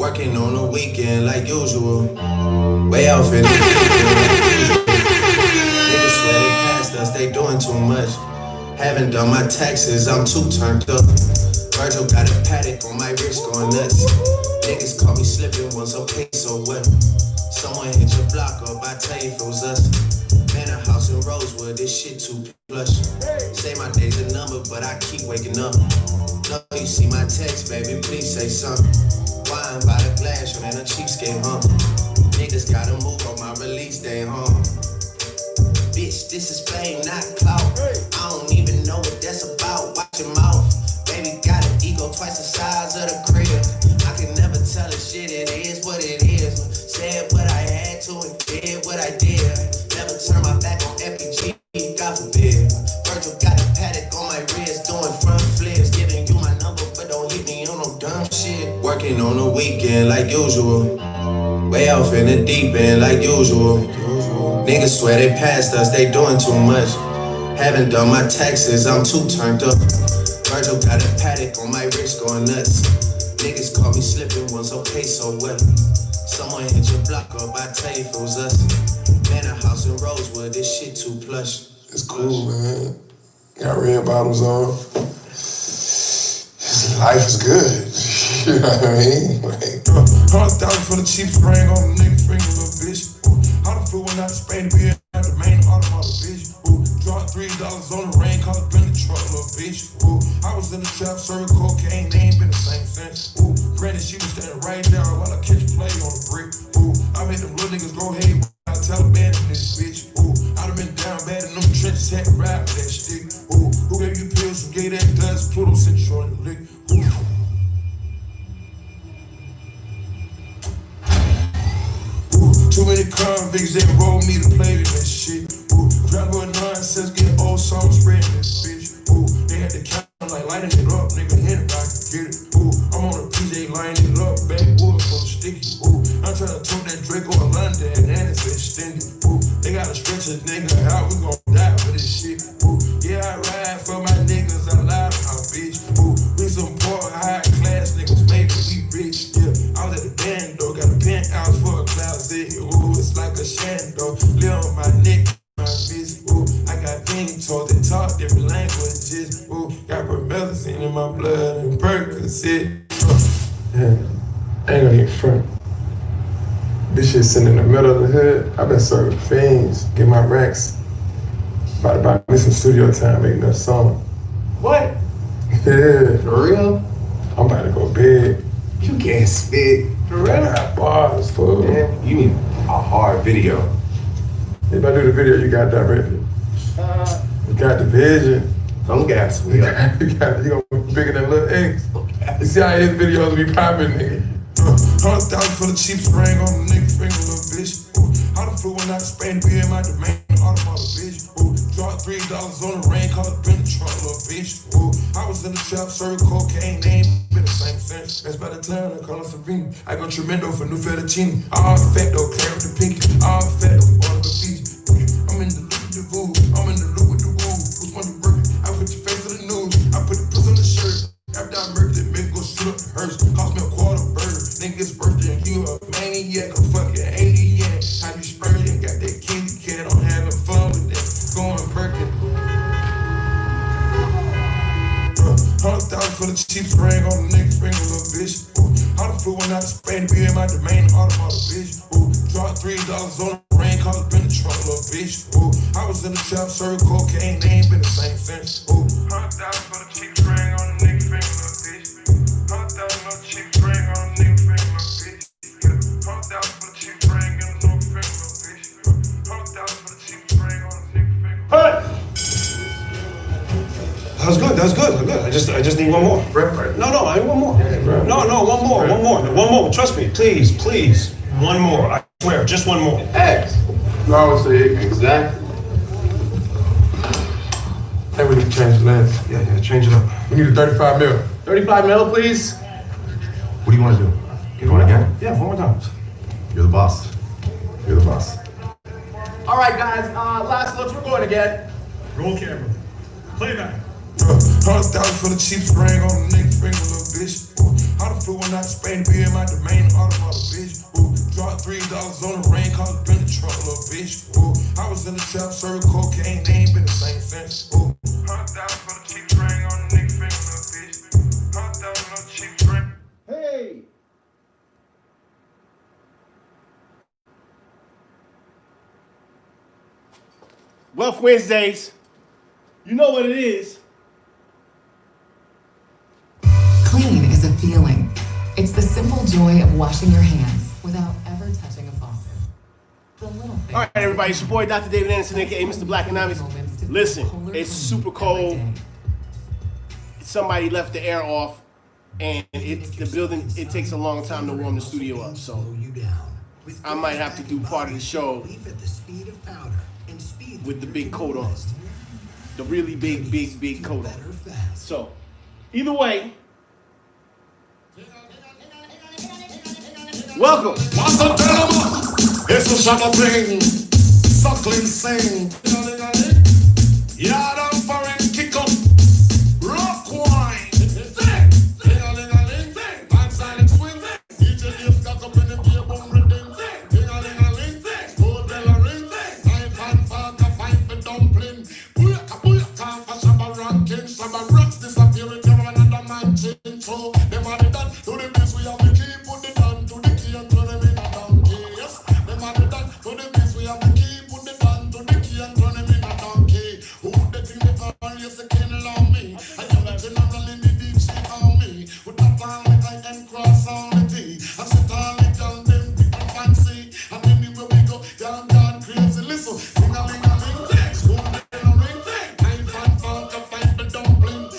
Working on the weekend like usual. Way off in the deep end like usual. Niggas swear they passed us, they doing too much. Haven't done my taxes, I'm too turned up. Virgil got a paddock on my wrist going nuts. Niggas caught me slipping once, okay, so what? Someone hit your block up, I tell you if it was us. Man, a house in Rosewood, this shit too plush. Say my day's a number, but I keep waking up. No, you see my text, baby, please say something. Wine by the glass, man, a cheapskate, huh? Niggas gotta move on my release day, huh? Bitch, this is fame, not clout. I don't even know what that's about. Watch your mouth. Baby got an ego twice the size of the crib. I can never tell a shit, it is what it is. Said what I had to and did what I did. Never turn my back on FPG, God forbid. Virgil got a paddock on my wrist, doing front flips. Giving you my number, but don't hit me on no dumb shit. Working on the weekend like usual. Way off in the deep end like usual. Niggas swear they passed us, they doing too much. Haven't done my taxes, I'm too turned up. Virgil got a paddock on my wrist going nuts. Niggas caught me slipping once, okay, so what? Someone hit your block up, I tell you if it was us. Man, a house in Rosewood, this shit too plush. It's cool, man. Got red bottoms on. Life is good. You know what I mean? Like, $100,000 for the cheap spring on the nigga finger, little bitch. How the flew went out to Spain to be at the main automobile, bitch. Dropped $3 on the rain, caught up in the truck, little bitch. I was in the trap, serving cocaine, they ain't been the same since. Granted, she was standing right there while I catch play on the brick. I made them little niggas go hey, I Taliban in this bitch. I done been down bad in them trenches, had to ride with that stick. Who gave you pills, who gave that dust? Pluto sent you on the lick. Too many convicts that roll me to play in this shit. Drive with nonsense, get old songs spreading this bitch. They had to count like lighting it up, nigga, hit it, I can get it. I'm on a PJ lining it up, backwood full of sticky. I'm trying to tote that Draco in London and it's extended. They gotta stretch a nigga out, we gon' die for this shit. Yeah, I ride for my niggas, I lie to my bitch. We some poor, high class niggas, maybe we rich. Yeah, I was at the band though, got a penthouse for a closet. It's like a shando, live on my neck, my bitch. I got things told that talk different languages. Got promethazine in my blood and Percocet. yeah, I ain't gonna get front. This shit sitting in the middle of the hood. I've been serving fiends, get my racks. About to buy me some studio time, making that song. What? Yeah. For real? I'm about to go big. You can't spit. For real? I got bars, fool. Damn, you need a hard video. If I do the video, you got directed. You got the vision. Don't gas me up. You gonna be bigger than Lil X. You see how his videos be popping, nigga. $100,000 for the cheap spring on the nigga finger, little bitch. How the flew went out to Spain to be in my domain automobile, bitch. Dropped $3 on the rain, caught up in the truck, little bitch. I was in the trap, serving cocaine, they ain't been the same since. That's by the time I call it Savini. I go tremendo for new fettuccine. All fat though, clear with the pinky. All fat though, all the Fiji. I'm in the loop with the voo, I'm in the loop with the woo. Who's one to work? I put your face on the news, I put the puss on the shirt. After I murdered it, make go shoot up the hearse. Cost me a quarter bird. Nigga's birthday and you a maniac, I'm fucking 80 yen. How you spurting? Got that kitty cat, I'm having fun with that. Going Birkin. $100,000 for the cheap spring on the nigga finger, little bitch. How the flew went out to Spain to be in my domain automobile, bitch. Dropped $3 on the rain, caught up in the truck, little bitch. I was in the trap, serving cocaine, they ain't been the same since. $100,000 for the cheap spring on the nigga finger, little bitch. $100,000 for the cheap spring on the nigga finger, little bitch. $100,000 for the cheap spring on the nigga finger, little bitch. $100,000 for the cheap spring on the nigga finger. Hey! That was good. I just need one more. No, I need one more. No, one more. Trust me, please. One more. I swear, just one more. X. You always say X. Exactly. Hey, we need to change the lens. Yeah, change it up. We need a 35 mil. 35 mil, please. What do you want to do? You want again? Yeah, one more time. You're the boss. All right, guys, last looks, we're going again. Roll camera. Play back. $100,000 for the cheap spring on the nigga finger, little bitch. Ooh, I done flew one out to Spain to be in my domain, automata, bitch. Ooh, dropped $3 on the rain, called it been the truck, little bitch. Ooh, I was in the trap, serving cocaine, they ain't been the same since. Ooh, 100,000 for the cheap drink on the nigga finger, little bitch. 100,000 for the cheap drink. Hey! Wealth Wednesdays. You know what it is. Clean is a feeling. It's the simple joy of washing your hands without ever touching a faucet. The little things. All right, everybody. It's your boy, Dr. David Anderson, aka Mr. Black Economics. Listen, it's super cold. Somebody left the air off, and the building. It takes a long time to warm the studio up, so I might have to do part of the show with the big coat on, the really big coat on. So, either way, welcome. What's the dilemma? It's a shot thing. Suckling sing. Yeah, I'm foreign kick up. Rock wine. I'm silent swing. Each of you stuck up in the beer boom rhythm. Ding-a-ling-a-ling. Gold bell a ring. Knife and fork a fight for dumpling. Booyaka, for Shabba ranking. Shabba rocks disappearing. You're another man chin. So, them are the done. To the best we have to keep. Put the down to the key and turn them in a donkey. Yes, them are the done. To the best we have to keep. Put the down to the key and turn them in a donkey. Who the thing they call yes, they can't allow me. I am a general in the deep sea army. With that time, I can cross on the T. I sit all the girl, them people fancy. And anywhere we go, y'all gone crazy. Listen, ding-a-ling-a-ling, school bell a ring. Knife and fork a fight the dumpling.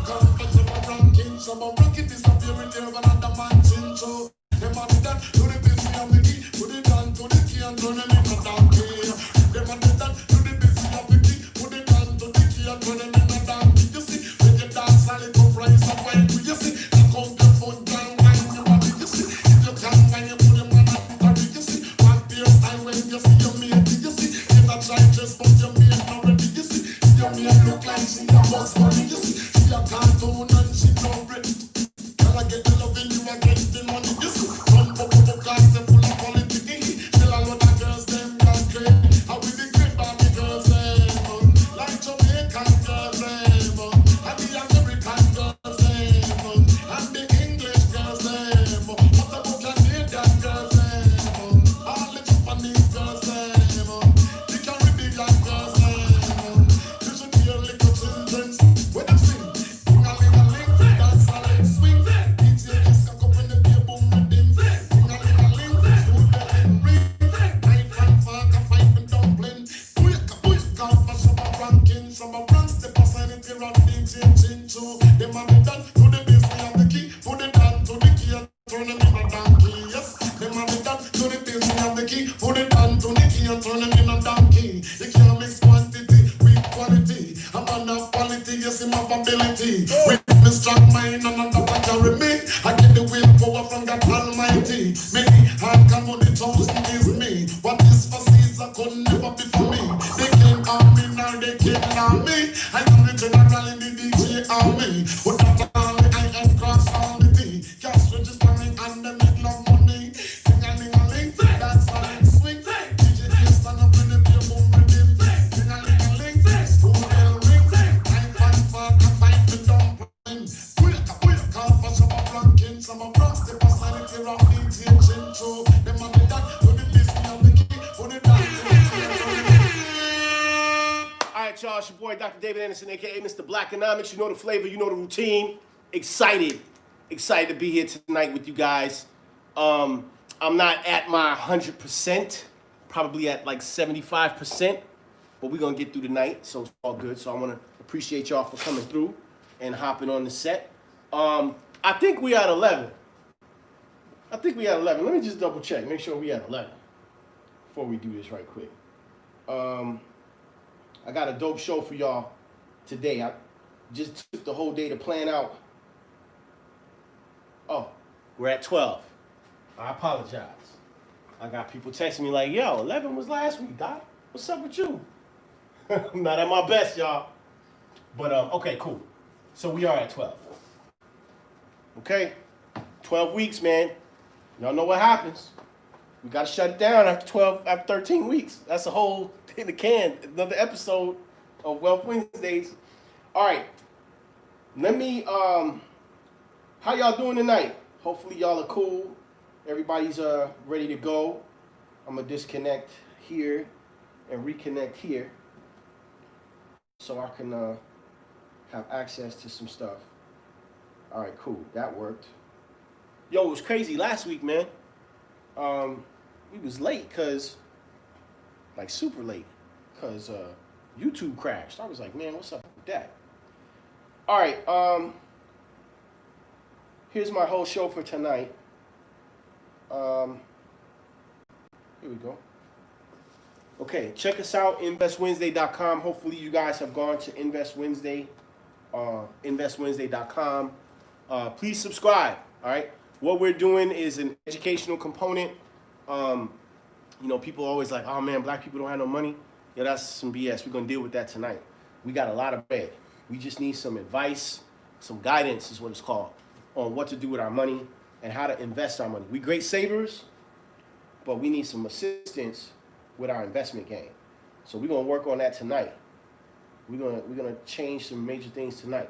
Come for Shabba ranking. Shabba ranking disappearing there, another man chin. So, them are the done. To the best we have the key. Put it down to the key and turn them in a donkey. Them are the done. To the best we have the key. Put it down to the key and turn them in a donkey. You see, when you dance a little price of wine, you see, you come your foot down, wine your body, you see, if you can wine, you put your man up, body, you see, one beer style when you see your mate, you see, if I try just but your mate not ready, you see, your mate look like she a box money, you see, she a cartoon and she no bread. Girl, I get the loving, you a get the money, you see, run up cars, they full of quality, tell a lot of girls, them got great, how we the great Barbie girls, like Jamaican girls, and the American girls, and the English girls, what about Canadian girls, all the Japanese girls, the Caribbean girls, you should hear little children when they sing, ding-a-ling-a-ling, dance a leg swing, DJ is up in the beer boom rhythm, ding-a-ling-a-ling, school bell and ring, knife and fork a fight with dumpling, booyaka, for Shabba ranking, Shabba ranks, step aside it here and DJ chin too, them are the done, to the base we have the key, put it down to the key and turn them in a donkey, yes, them are the done, to the base we have the key, put it down to the key and turn them in a donkey, you can't mix quantity with quality, a man of quality, yes, him have ability, with me strong mind and another carry me, I get the willpower from God Almighty, many hard come on the chosen is me, what is for Caesar could never be for me, they can't harm me, now they can't harm me, I am the general in the DJ army, but that all I can cross all the T, cash registering and them make love money, ding-a-ling-a-ling, dance a leg swing, DJ can stand up in the beer boom rhythm, ding-a-ling-a-ling, school bell ring, knife and fork a fight with dumpling, booyaka, for Shabba ranking, Shabba ranks, step aside it here and DJ chin too, them are the done, to the best we have the key, put it down to the key and turn it in. All right, y'all, it's your boy, Dr. David Anderson, aka Mr. Black Economics. You know the flavor, you know the routine. Excited to be here tonight with you guys. I'm not at my 100%, probably at like 75%, but we're gonna get through the night, so it's all good. So I wanna appreciate y'all for coming through and hopping on the set. I think we at 11. Let me just double check, make sure we at 11 before we do this right quick. I got a dope show for y'all today. I just took the whole day to plan out. Oh, we're at 12. I apologize. I got people texting me like, yo, 11 was last week, Doc. What's up with you? I'm not at my best, y'all. But, okay, cool. So we are at 12. Okay? 12 weeks, man. Y'all know what happens. We got to shut it down after 13 weeks. That's a whole in the can. Another episode of Wealth Wednesdays. All right. Let me, how y'all doing tonight? Hopefully y'all are cool. Everybody's ready to go. I'm going to disconnect here and reconnect here so I can have access to some stuff. All right, cool. That worked. Yo, it was crazy last week, man. We was late because, like, super late because YouTube crashed. I was like, man, what's up with that? All right, here's my whole show for tonight. Here we go. Okay, check us out, investwednesday.com. Hopefully you guys have gone to Invest Wednesday, investwednesday.com. Please subscribe, all right? What we're doing is an educational component. You know, people are always like, oh man, black people don't have no money. Yeah, that's some BS. We're gonna deal with that tonight. We got a lot of bread. We just need some advice, some guidance is what it's called, on what to do with our money and how to invest our money. We great savers, but we need some assistance with our investment game. So we're gonna work on that tonight. We're gonna change some major things tonight.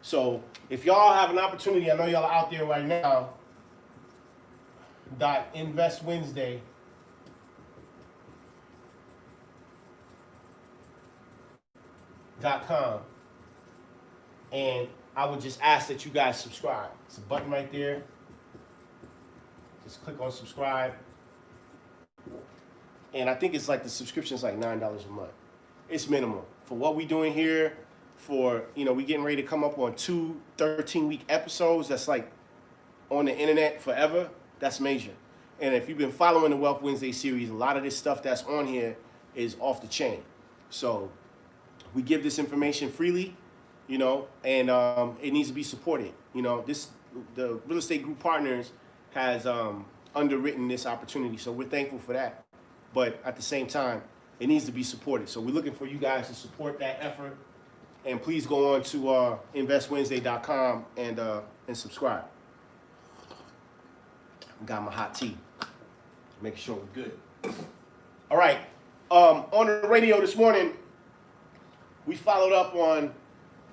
So if y'all have an opportunity, I know y'all are out there right now, investwednesday.com, and I would just ask that you guys subscribe. It's a button right there. Just click on subscribe. And I think it's like the subscription is like $9 a month. It's minimal. For what we're doing here, for, you know, we getting ready to come up on 2 13-week episodes. That's like on the internet forever. That's major. And if you've been following the Wealth Wednesday series, a lot of this stuff that's on here is off the chain. So we give this information freely, you know, and it needs to be supported. You know, the Real Estate Group Partners has underwritten this opportunity, so we're thankful for that. But at the same time, it needs to be supported. So we're looking for you guys to support that effort. And please go on to investwednesday.com and subscribe. Got my hot tea, making sure we're good. All right, on the radio this morning, we followed up on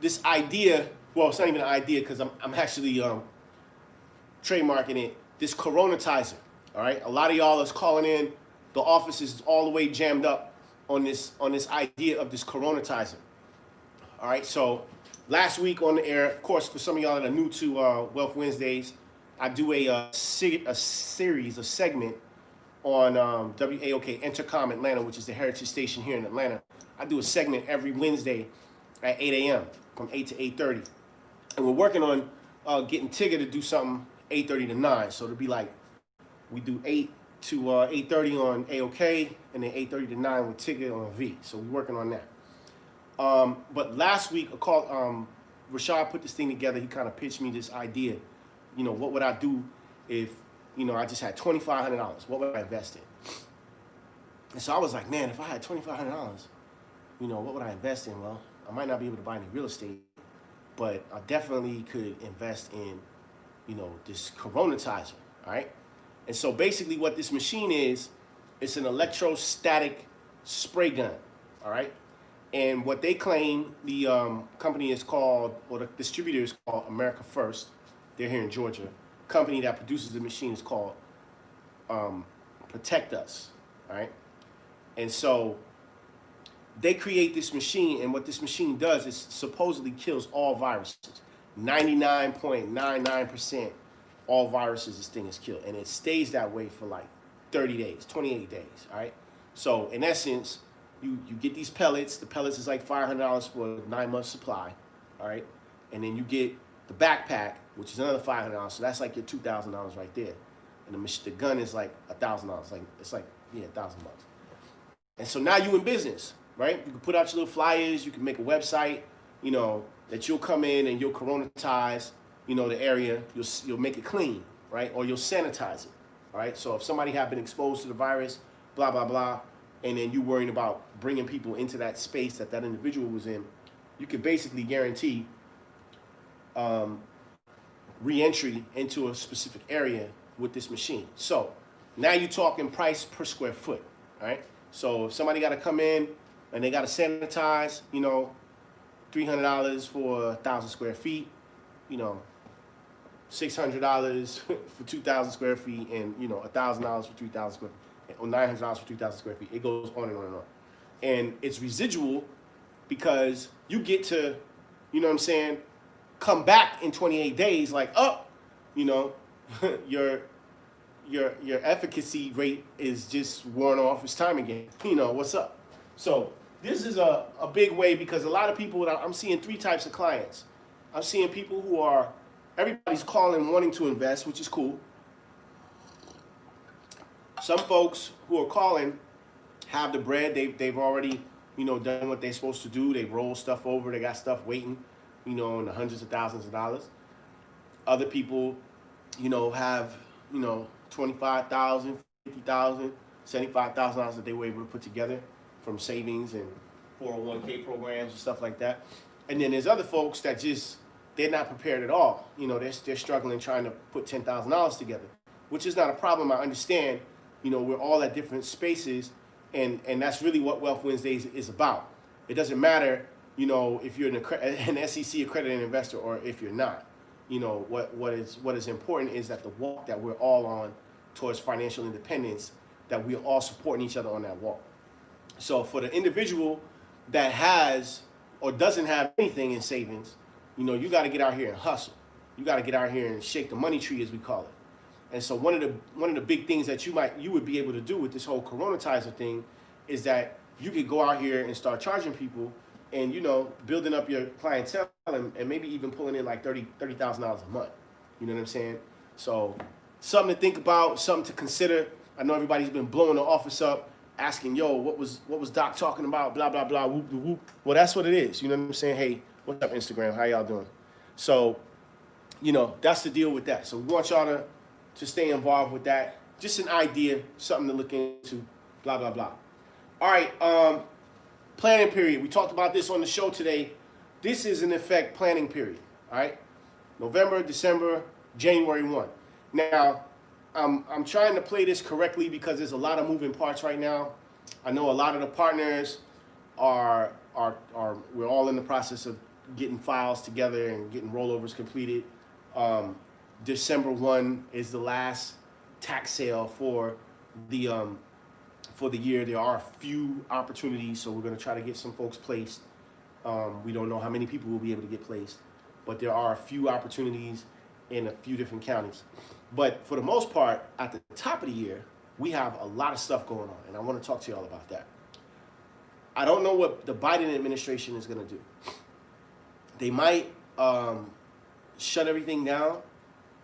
this idea. Well, it's not even an idea because I'm actually trademarking it. This Coronatizer. All right, a lot of y'all is calling in. The office is all the way jammed up on this idea of this Coronatizer. All right, so last week on the air, of course, for some of y'all that are new to Wealth Wednesdays, I do a series, a segment on WAOK Entercom Atlanta, which is the heritage station here in Atlanta. I do a segment every Wednesday at 8 a.m. from 8 to 8:30. And we're working on getting Tigger to do something 8:30 to 9. So it'll be like we do 8 to 8:30 on AOK and then 8:30 to 9 with Tigger on V. So we're working on that. But last week, Rashad put this thing together. He kind of pitched me this idea. You know, what would I do if, you know, I just had $2,500? What would I invest in? And so I was like, man, if I had $2,500, you know, what would I invest in? Well, I might not be able to buy any real estate, but I definitely could invest in, you know, this Coronatizer, all right? And so basically what this machine is, it's an electrostatic spray gun, all right? And what they claim, the company is called, or the distributor is called America First. They're here in Georgia. The company that produces the machine is called Protect Us, all right? And so they create this machine, and what this machine does is supposedly kills all viruses. 99.99% all viruses this thing is killed. And it stays that way for like 30 days, 28 days, all right? So in essence, you get these pellets. The pellets is like $500 for a 9-month supply, all right? And then you get the backpack, which is another $500. So that's like your $2,000 right there. And the gun is like $1,000. Like it's like, yeah, $1,000. And so now you in business, right? You can put out your little flyers. You can make a website, you know, that you'll come in and you'll coronatize, you know, the area. You'll make it clean, right? Or you'll sanitize it, all right? So if somebody had been exposed to the virus, blah, blah, blah, and then you worrying about bringing people into that space that that individual was in, you can basically guarantee re-entry into a specific area with this machine. So now you're talking price per square foot, all right? So if somebody got to come in and they got to sanitize, you know, $300 for 1,000 square feet, you know, $600 for 2,000 square feet, and you know, $1,000 for 3,000 square feet, or $900 for 3,000 square feet. It goes on and on and on. And it's residual because you get to, you know what I'm saying, come back in 28 days like, oh, you know, your efficacy rate is just worn off. It's time again. You know, what's up? So this is a big way because a lot of people, I'm seeing three types of clients. I'm seeing people who are, everybody's calling wanting to invest, which is cool. Some folks who are calling have the bread. They've already, you know, done what they're supposed to do. They roll stuff over. They got stuff waiting, you know, in the hundreds of thousands of dollars. Other people, you know, have, you know, $25,000, $50,000, $75,000 that they were able to put together from savings and 401k programs and stuff like that. And then there's other folks that just, they're not prepared at all. You know, they're struggling trying to put $10,000 together, which is not a problem. I understand, you know, we're all at different spaces, and that's really what Wealth Wednesdays is about. It doesn't matter, you know, if you're an SEC accredited investor or if you're not. You know, what is important is that the walk that we're all on towards financial independence, that we're all supporting each other on that walk. So for the individual that has or doesn't have anything in savings, you know, you got to get out here and hustle. You got to get out here and shake the money tree, as we call it. And so one of the big things that you would be able to do with this whole Coronatizer thing is that you could go out here and start charging people, and you know, building up your clientele and maybe even pulling in like $30,000 a month. You know what I'm saying? So something to think about, something to consider. I know everybody's been blowing the office up, asking, yo, what was Doc talking about? Blah blah blah. Whoop whoop. Well, that's what it is. You know what I'm saying? Hey, what's up, Instagram? How y'all doing? So, you know, that's the deal with that. So we want y'all to stay involved with that. Just an idea, something to look into. Blah blah blah. All right. Planning period. We talked about this on the show today. This is in effect planning period. All right. November, December, January 1. Now, I'm trying to play this correctly because there's a lot of moving parts right now. I know a lot of the partners are we're all in the process of getting files together and getting rollovers completed. December 1 is the last tax sale for the year. There are a few opportunities, so we're going to try to get some folks placed. We don't know how many people will be able to get placed, but there are a few opportunities in a few different counties. But for the most part, at the top of the year, we have a lot of stuff going on, and I want to talk to y'all about that. I don't know what the Biden administration is going to do. They might shut everything down,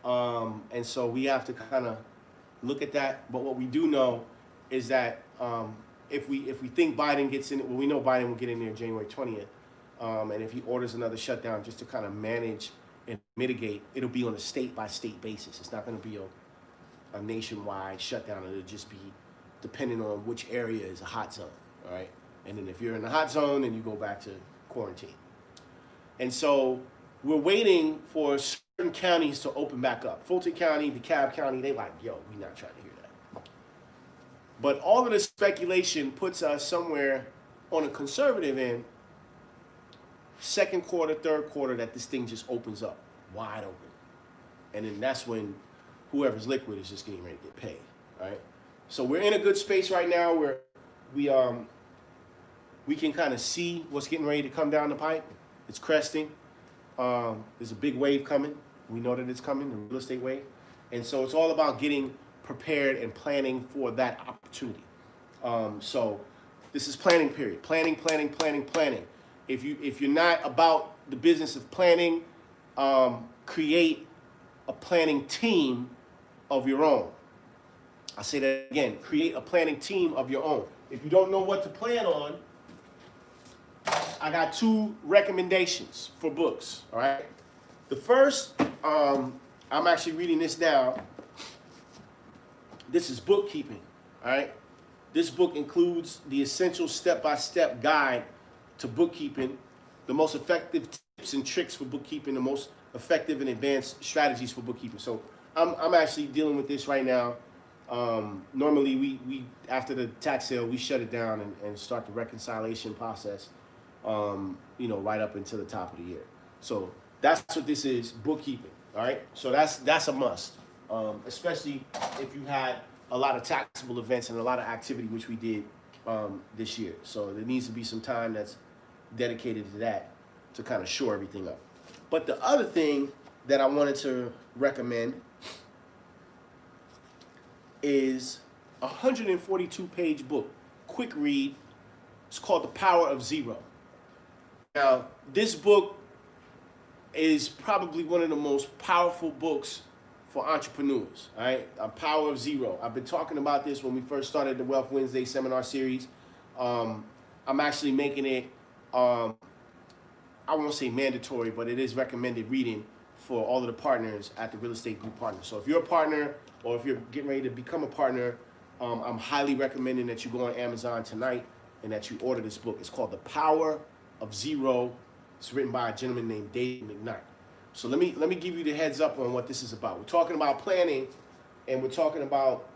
and so we have to kind of look at that. But what we do know is that if we think Biden gets in, well, we know Biden will get in there January 20th, and if he orders another shutdown just to kind of manage and mitigate, it'll be on a state-by-state basis. It's not going to be a nationwide shutdown. It'll just be depending on which area is a hot zone, all right? And then if you're in the hot zone, then you go back to quarantine. And so we're waiting for certain counties to open back up. Fulton County, DeKalb County, they like, yo, we're not trying to hear that. But all of the speculation puts us somewhere on a conservative end, second quarter, third quarter, that this thing just opens up wide open. And then that's when whoever's liquid is just getting ready to get paid, right? So we're in a good space right now where we can kind of see what's getting ready to come down the pipe. It's cresting. There's a big wave coming. We know that it's coming, the real estate wave. And so it's all about getting prepared and planning for that opportunity. So this is planning period. Planning. If you're not about the business of planning, create a planning team of your own. I say that again, create a planning team of your own. If you don't know what to plan on, I got two recommendations for books, all right? The first, I'm actually reading this now. This is Bookkeeping, all right? This book includes the essential step-by-step guide to bookkeeping, the most effective tips and tricks for bookkeeping, the most effective and advanced strategies for bookkeeping. So I'm actually dealing with this right now. Normally we after the tax sale, we shut it down and start the reconciliation process, right up until the top of the year. So that's what this is, bookkeeping. All right. So that's a must, especially if you had a lot of taxable events and a lot of activity, which we did this year. So there needs to be some time that's dedicated to that to kind of shore everything up. But the other thing that I wanted to recommend is a 142-page book, quick read. It's called The Power of Zero. Now, this book is probably one of the most powerful books for entrepreneurs, all right? A Power of Zero. I've been talking about this when we first started the Wealth Wednesday seminar series. I'm actually making it, I won't say mandatory, but it is recommended reading for all of the partners at the Real Estate Group Partners. So if you're a partner or if you're getting ready to become a partner, I'm highly recommending that you go on Amazon tonight and that you order this book. It's called The Power of Zero. It's written by a gentleman named David McKnight. So let me give you the heads up on what this is about. We're talking about planning, and we're talking about,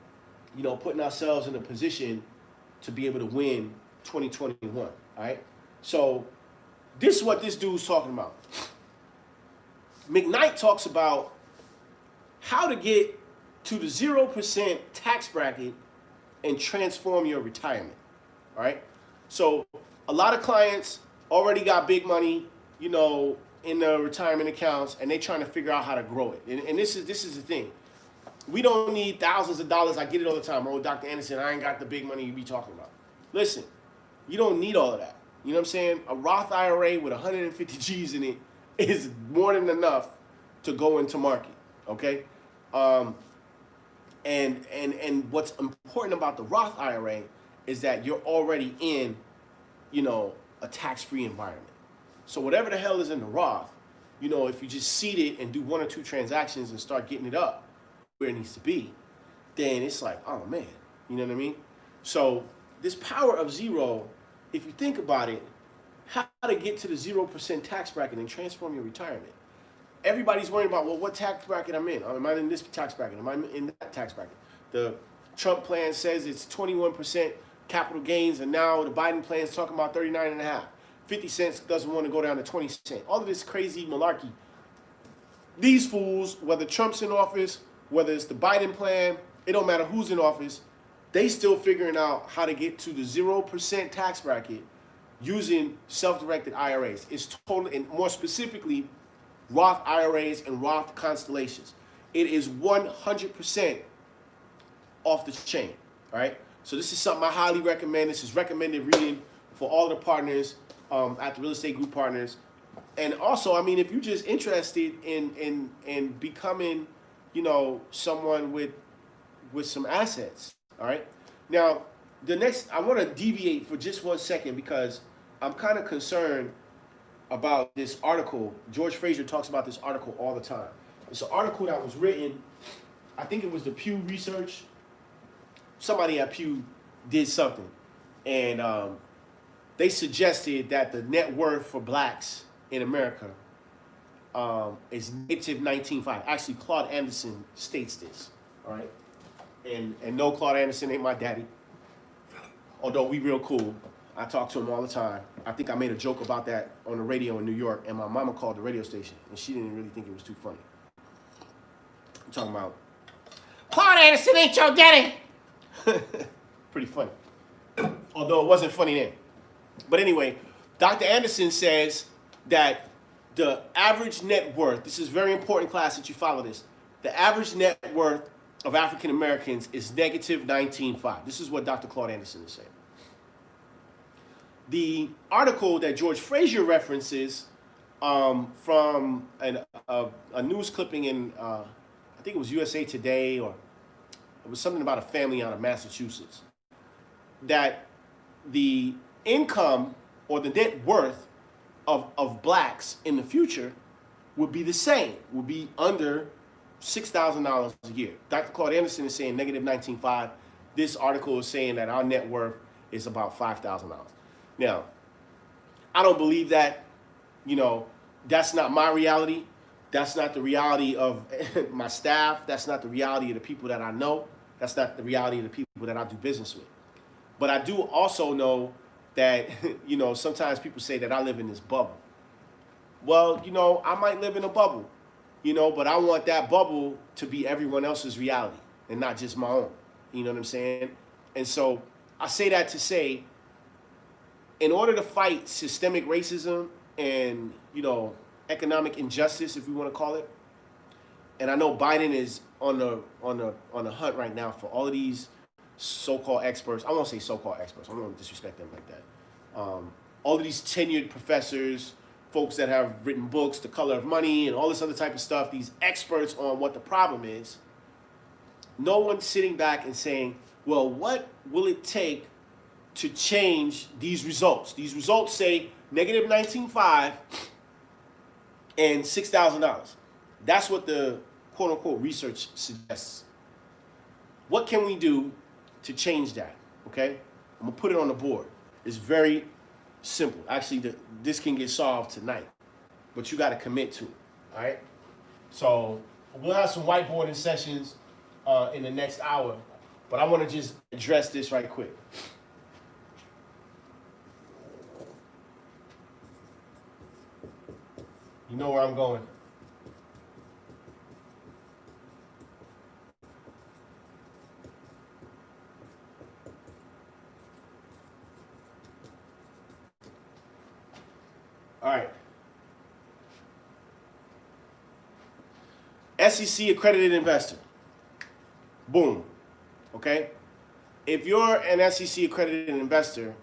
putting ourselves in a position to be able to win 2021. All right. So this is what this dude's talking about. McKnight talks about how to get to the 0% tax bracket and transform your retirement. All right. So a lot of clients already got big money, in the retirement accounts, and they trying to figure out how to grow it. And this is the thing. We don't need thousands of dollars. I get it all the time. Oh, Dr. Anderson, I ain't got the big money you be talking about. Listen, you don't need all of that. You know what I'm saying? A Roth IRA with 150 G's in it is more than enough to go into market. Okay? And what's important about the Roth IRA is that you're already in, a tax-free environment. So whatever the hell is in the Roth, if you just seed it and do 1 or 2 transactions and start getting it up where it needs to be, then it's like, oh man, you know what I mean? So this Power of Zero, if you think about it, how to get to the 0% tax bracket and transform your retirement. Everybody's worrying about, well, what tax bracket I'm in? Am I in this tax bracket? Am I in that tax bracket? The Trump plan says it's 21% capital gains, and now the Biden plan is talking about 39.5. 50 cents doesn't want to go down to 20 cents. All of this crazy malarkey. These fools, whether Trump's in office, whether it's the Biden plan, it don't matter who's in office, they still figuring out how to get to the 0% tax bracket using self-directed IRAs. It's totally, and more specifically, Roth IRAs and Roth constellations. It is 100% off the chain, all right? So this is something I highly recommend. This is recommended reading for all the partners at the Real Estate Group Partners. And also, if you're just interested in becoming, someone with some assets, all right? Now, I want to deviate for just 1 second because I'm kind of concerned about this article. George Fraser talks about this article all the time. It's an article that was written, I think it was the Pew Research. Somebody at Pew did something, and they suggested that the net worth for blacks in America is negative 19.5. Actually, Claude Anderson states this, all right? And no, Claude Anderson ain't my daddy, although we real cool. I talk to him all the time. I think I made a joke about that on the radio in New York, and my mama called the radio station, and she didn't really think it was too funny. I'm talking about, Claude Anderson ain't your daddy. Pretty funny. Although it wasn't funny then. But anyway, Dr. Anderson says that the average net worth, this is very important, class, that you follow this. The average net worth of African Americans is negative 19.5. This is what Dr. Claude Anderson is saying. The article that George Fraser references from a news clipping in, I think it was USA Today, or it was something about a family out of Massachusetts, that the income or the net worth of blacks in the future would be the same, would be under $6,000 a year. Dr. Claude Anderson is saying negative 19.5. This article is saying that our net worth is about $5,000. Now, I don't believe that, that's not my reality. That's not the reality of my staff. That's not the reality of the people that I know. That's not the reality of the people that I do business with. But I do also know that, you know, sometimes people say that I live in this bubble. Well, you know, I might live in a bubble, you know, but I want that bubble to be everyone else's reality and not just my own. You know what I'm saying? And so I say that to say, in order to fight systemic racism and, you know, economic injustice, if we want to call it, and I know Biden is on the hunt right now for all of these so-called experts. I won't say so-called experts. I don't want to disrespect them like that. All of these tenured professors, folks that have written books, The Color of Money, and all this other type of stuff, these experts on what the problem is, no one's sitting back and saying, well, what will it take to change these results? These results say negative 19.5 and $6,000. That's what the quote-unquote research suggests. What can we do to change that? Okay? I'm going to put it on the board. It's very simple. Actually, this can get solved tonight, but you got to commit to it. All right? So we'll have some whiteboarding sessions in the next hour, but I want to just address this right quick. You know where I'm going. All right. SEC accredited investor. Boom. Okay? If you're an SEC accredited investor,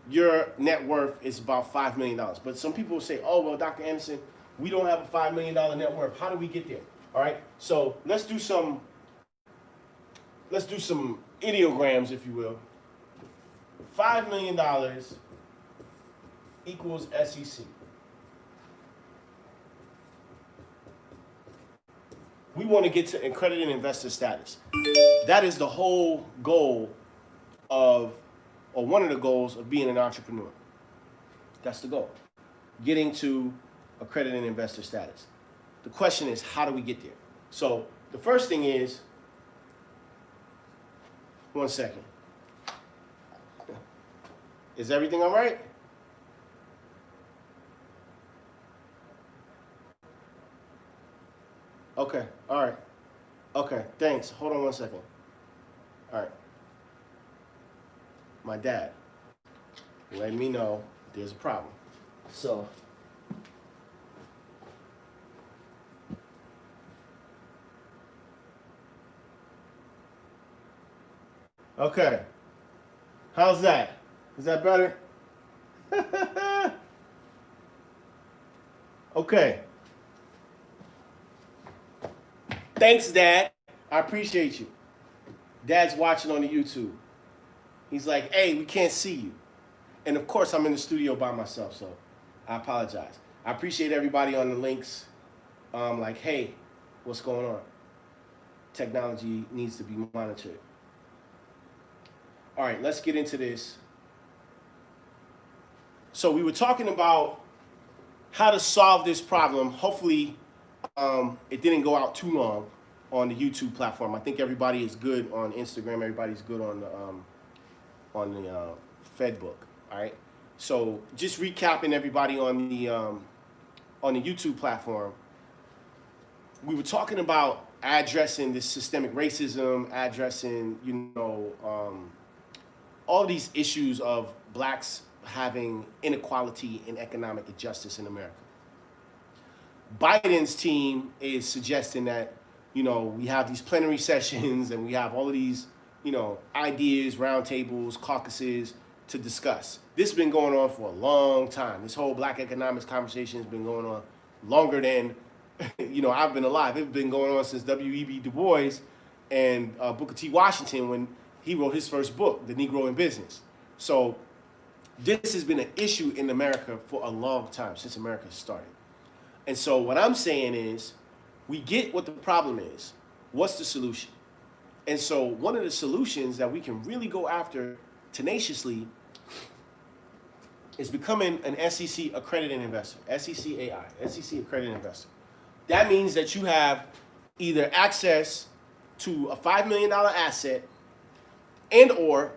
your net worth is about $5 million. But some people say, oh, well, Dr. Anderson, we don't have a $5 million net worth. How do we get there? All right? So let's do some ideograms, if you will. $5 million equals SEC. We want to get to accredited investor status. That is the whole goal of, or one of the goals of being an entrepreneur. That's the goal. Getting to accredited investor status. The question is, how do we get there? So the first thing is, one second. Is everything all right? Okay, all right. Okay, thanks. Hold on one second. All right. My dad let me know there's a problem. So, okay. How's that? Is that better? Okay. Thanks, Dad. I appreciate you. Dad's watching on the YouTube. He's like, hey, we can't see you. And of course, I'm in the studio by myself, so I apologize. I appreciate everybody on the links. Like, hey, what's going on? Technology needs to be monitored. All right, let's get into this. So we were talking about how to solve this problem. Hopefully, it didn't go out too long on the YouTube platform. I think everybody is good on Instagram. Everybody's good on the Fedbook. All right. So just recapping everybody on the YouTube platform. We were talking about addressing this systemic racism, addressing all these issues of blacks having inequality and economic injustice in America. Biden's team is suggesting that, we have these plenary sessions and we have all of these, ideas, roundtables, caucuses to discuss. This has been going on for a long time. This whole black economics conversation has been going on longer than, I've been alive. It's been going on since W.E.B. Du Bois and Booker T. Washington when he wrote his first book, The Negro in Business. So this has been an issue in America for a long time, since America started. And so what I'm saying is, we get what the problem is. What's the solution? And so one of the solutions that we can really go after tenaciously is becoming an SEC accredited investor, SEC AI, SEC accredited investor. that means that you have either access to a $5 million asset and or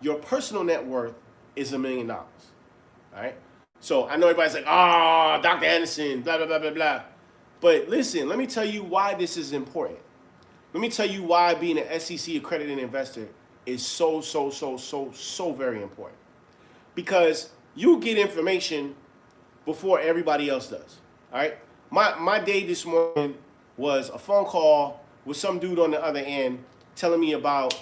your personal net worth is $1 million. All right? So I know everybody's like, oh, Dr. Anderson, blah, blah, blah, blah, blah. But listen, let me tell you why this is important. Let me tell you why being an SEC accredited investor is so very important. Because you get information before everybody else does. All right? My day this morning was a phone call with some dude on the other end telling me about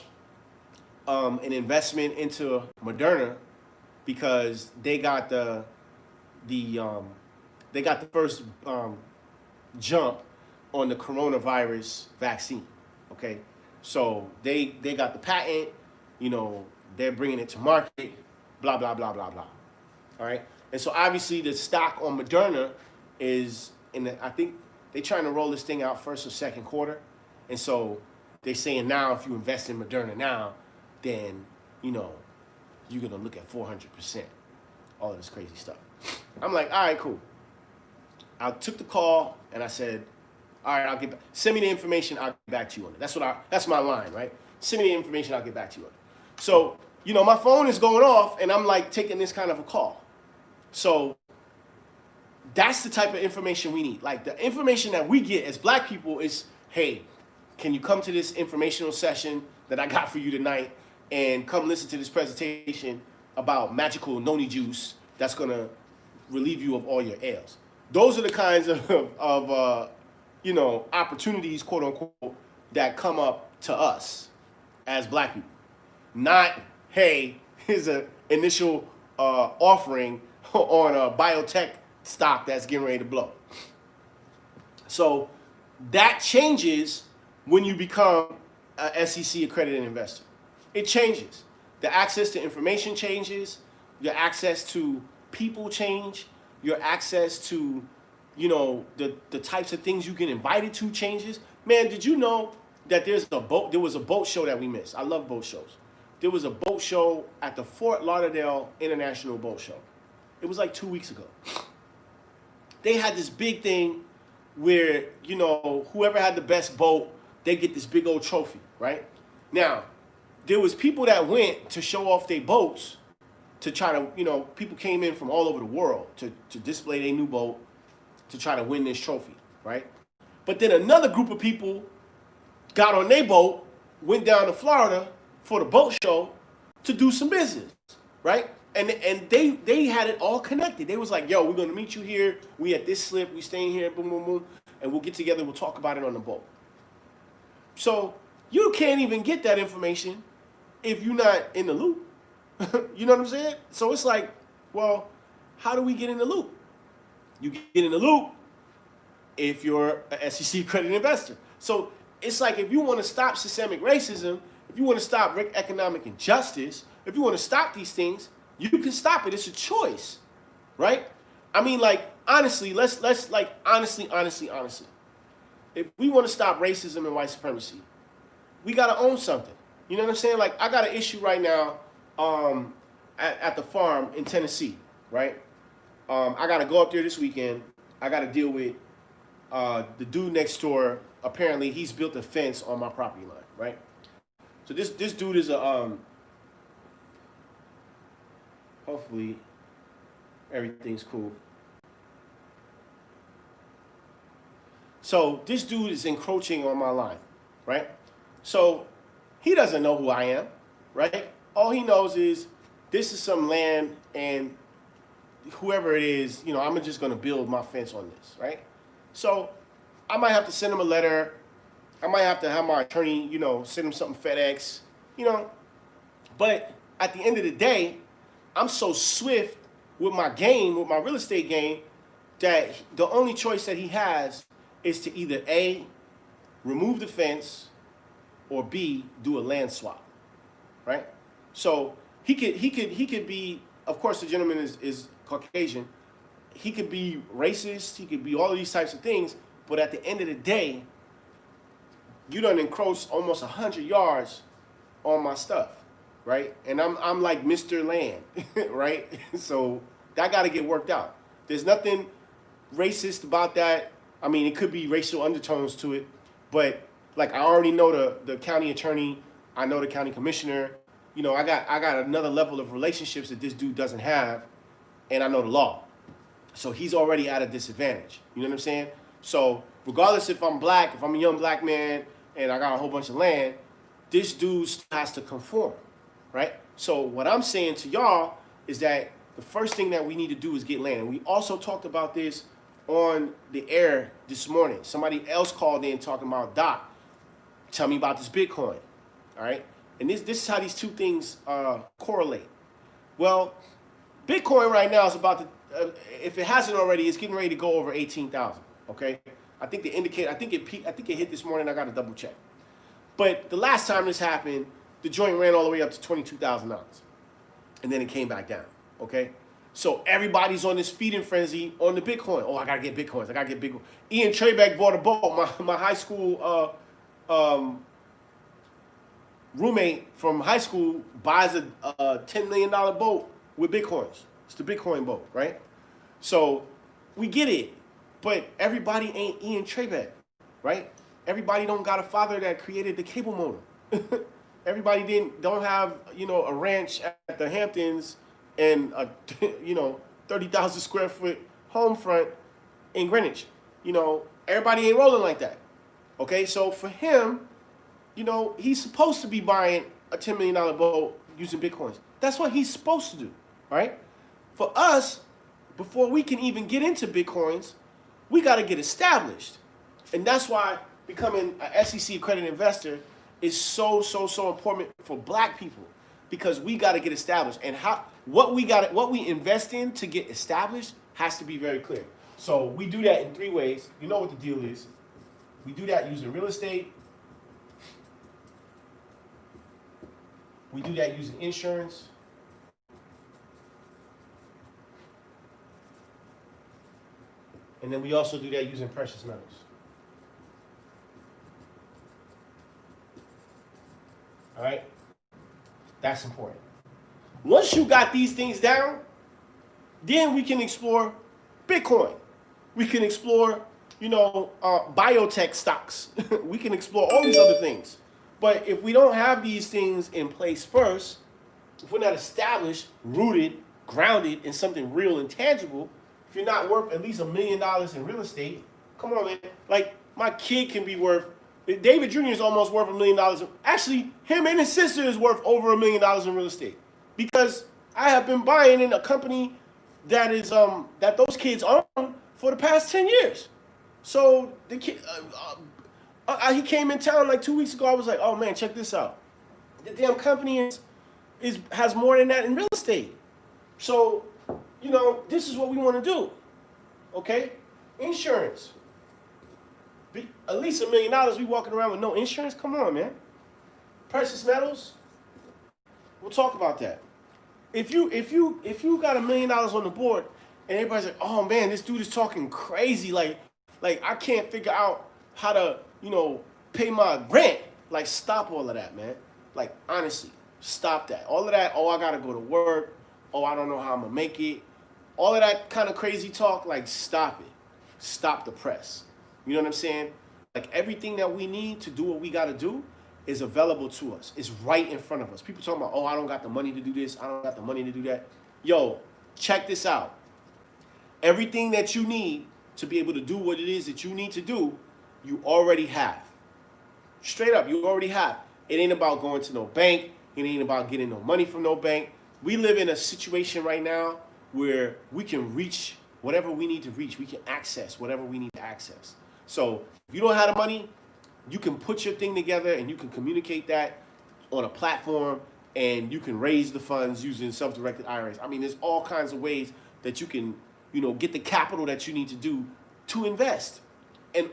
an investment into Moderna because they got the first jump on the coronavirus vaccine. Okay, so they got the patent. You know, they're bringing it to market. Blah blah blah blah blah. All right, and so obviously the stock on Moderna is I think they're trying to roll this thing out first or second quarter, and so they're saying now if you invest in Moderna now, then you know you're gonna look at 400%. All of this crazy stuff. I'm like, all right, cool. I took the call and I said, all right, I'll get back. Send me the information. I'll get back to you on it. That's my line, right? Send me the information. I'll get back to you on it. So, you know, my phone is going off and I'm like taking this kind of a call. So that's the type of information we need. Like the information that we get as black people is, hey, can you come to this informational session that I got for you tonight and come listen to this presentation about magical noni juice that's going to relieve you of all your ails. Those are the kinds of you know, opportunities, quote unquote, that come up to us as black people. Not, hey, here's an initial offering on a biotech stock that's getting ready to blow. So that changes when you become a SEC accredited investor. It changes. The access to information changes. Your access to people change. Your access to, you know, the types of things you get invited to changes. Man, did you know that there was a boat show that we missed? I love boat shows. There was a boat show at the Fort Lauderdale International Boat Show. It was like 2 weeks ago. They had this big thing where, you know, whoever had the best boat, they get this big old trophy, right? Now, there was people that went to show off their boats to try to, you know, people came in from all over the world to display their new boat to try to win this trophy, right? But then another group of people got on their boat, went down to Florida for the boat show to do some business, right? And they had it all connected. They was like, yo, we're going to meet you here. We at this slip. We staying here, boom, boom, boom. And we'll get together. We'll talk about it on the boat. So you can't even get that information if you're not in the loop. You know what I'm saying? So it's like, well, how do we get in the loop? You get in the loop if you're an SEC accredited investor. So it's like if you want to stop systemic racism, if you want to stop economic injustice, if you want to stop these things, you can stop it. It's a choice, right? I mean, like, honestly, let's like, honestly. If we want to stop racism and white supremacy, we got to own something. You know what I'm saying? Like, I got an issue right now at the farm in Tennessee, right? I got to go up there this weekend. I got to deal with the dude next door. Apparently, he's built a fence on my property line, right? So this dude is a hopefully everything's cool. So this dude is encroaching on my line, right? So he doesn't know who I am, right? All he knows is this is some land and whoever it is, you know, I'm just going to build my fence on this, right? So I might have to send him a letter. I might have to have my attorney, you know, send him something FedEx, you know. But at the end of the day, I'm so swift with my game, with my real estate game, that the only choice that he has is to either A, remove the fence, or B, do a land swap, right? So he could be, of course the gentleman is Caucasian, he could be racist, he could be all of these types of things, but at the end of the day, you done encroached almost 100 yards on my stuff, right? And I'm like Mr. Land, right? So that got to get worked out. There's nothing racist about that. I mean, it could be racial undertones to it, but like I already know the county attorney, I know the county commissioner. You know, I got another level of relationships that this dude doesn't have, and I know the law. So he's already at a disadvantage. You know what I'm saying? So regardless if I'm black, if I'm a young black man and I got a whole bunch of land, this dude has to conform, right? So what I'm saying to y'all is that the first thing that we need to do is get land. And we also talked about this on the air this morning. Somebody else called in talking about, Doc, tell me about this Bitcoin, all right? And this is how these two things correlate. Well, Bitcoin right now is about to, if it hasn't already, it's getting ready to go over 18,000. Okay, I think the indicator, I think it peaked, I think it hit this morning. I got to double check. But the last time this happened, the joint ran all the way up to $22,000, and then it came back down. Okay, so everybody's on this feeding frenzy on the Bitcoin. Oh, I gotta get Bitcoins. I gotta get Bitcoin. Ian Trebeck bought a boat. My high school roommate from high school buys a $10 million boat with Bitcoins. It's the Bitcoin boat, right? So we get it, but everybody ain't Ian Trebeck, right? Everybody don't got a father that created the cable modem. Everybody don't have, you know, a ranch at the Hamptons and a, you know, 30,000 square foot home front in Greenwich. You know, everybody ain't rolling like that. Okay, so for him, you know, he's supposed to be buying a $10 million boat using Bitcoins. That's what he's supposed to do, right? For us, before we can even get into Bitcoins, we got to get established. And that's why becoming an SEC accredited investor is so important for black people, because we got to get established. And what we invest in to get established has to be very clear. So we do that in 3 ways. You know what the deal is. We do that using real estate. We do that using insurance. And then we also do that using precious metals. All right? That's important. Once you got these things down, then we can explore Bitcoin. We can explore, you know, biotech stocks. We can explore all these other things. But if we don't have these things in place first, if we're not established, rooted, grounded in something real and tangible, if you're not worth at least $1 million in real estate, come on, man. Like, my kid can be worth, David Jr. is almost worth $1 million. Actually, him and his sister is worth over $1 million in real estate. Because I have been buying in a company that is that those kids own for the past 10 years. So the kid, he came in town like 2 weeks ago. I was like, oh man, check this out. The damn company has more than that in real estate. So, you know, this is what we want to do. Okay? Insurance. At least $1 million, we walking around with no insurance? Come on, man. Precious metals? We'll talk about that. If you got $1 million on the board and everybody's like, oh man, this dude is talking crazy, like I can't figure out how to, you know, pay my rent. Like, stop all of that, man. Like, honestly, stop that. All of that, oh, I gotta go to work, oh, I don't know how I'm gonna make it. All of that kind of crazy talk, like, stop it. Stop the press. You know what I'm saying? Like, everything that we need to do what we gotta do is available to us. It's right in front of us. People talking about, oh, I don't got the money to do this, I don't got the money to do that. Yo, check this out. Everything that you need to be able to do what it is that you need to do, you already have. Straight up, you already have. It ain't about going to no bank. It ain't about getting no money from no bank. We live in a situation right now where we can reach whatever we need to reach. We can access whatever we need to access. So if you don't have the money, you can put your thing together and you can communicate that on a platform, and you can raise the funds using self-directed IRAs. I mean, there's all kinds of ways that you can, you know, get the capital that you need to do to invest and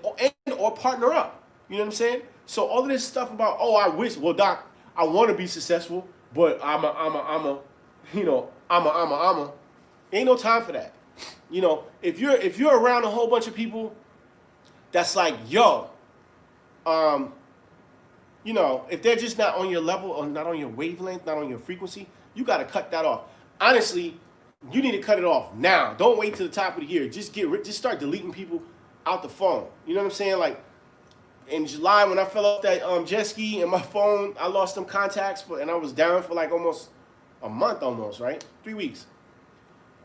or partner up. You know what I'm saying? So all of this stuff about, oh, I wish, well, Doc, I want to be successful, but I'm a, ain't no time for that. You know, if you're around a whole bunch of people that's like, yo, you know, if they're just not on your level or not on your wavelength, not on your frequency, you got to cut that off. Honestly, you need to cut it off now. Don't wait till the top of the year. Just start deleting people. out the phone. You know what I'm saying? Like in July when I fell off that jet ski and my phone, I lost some contacts and I was down for like almost a month almost, right? 3 weeks.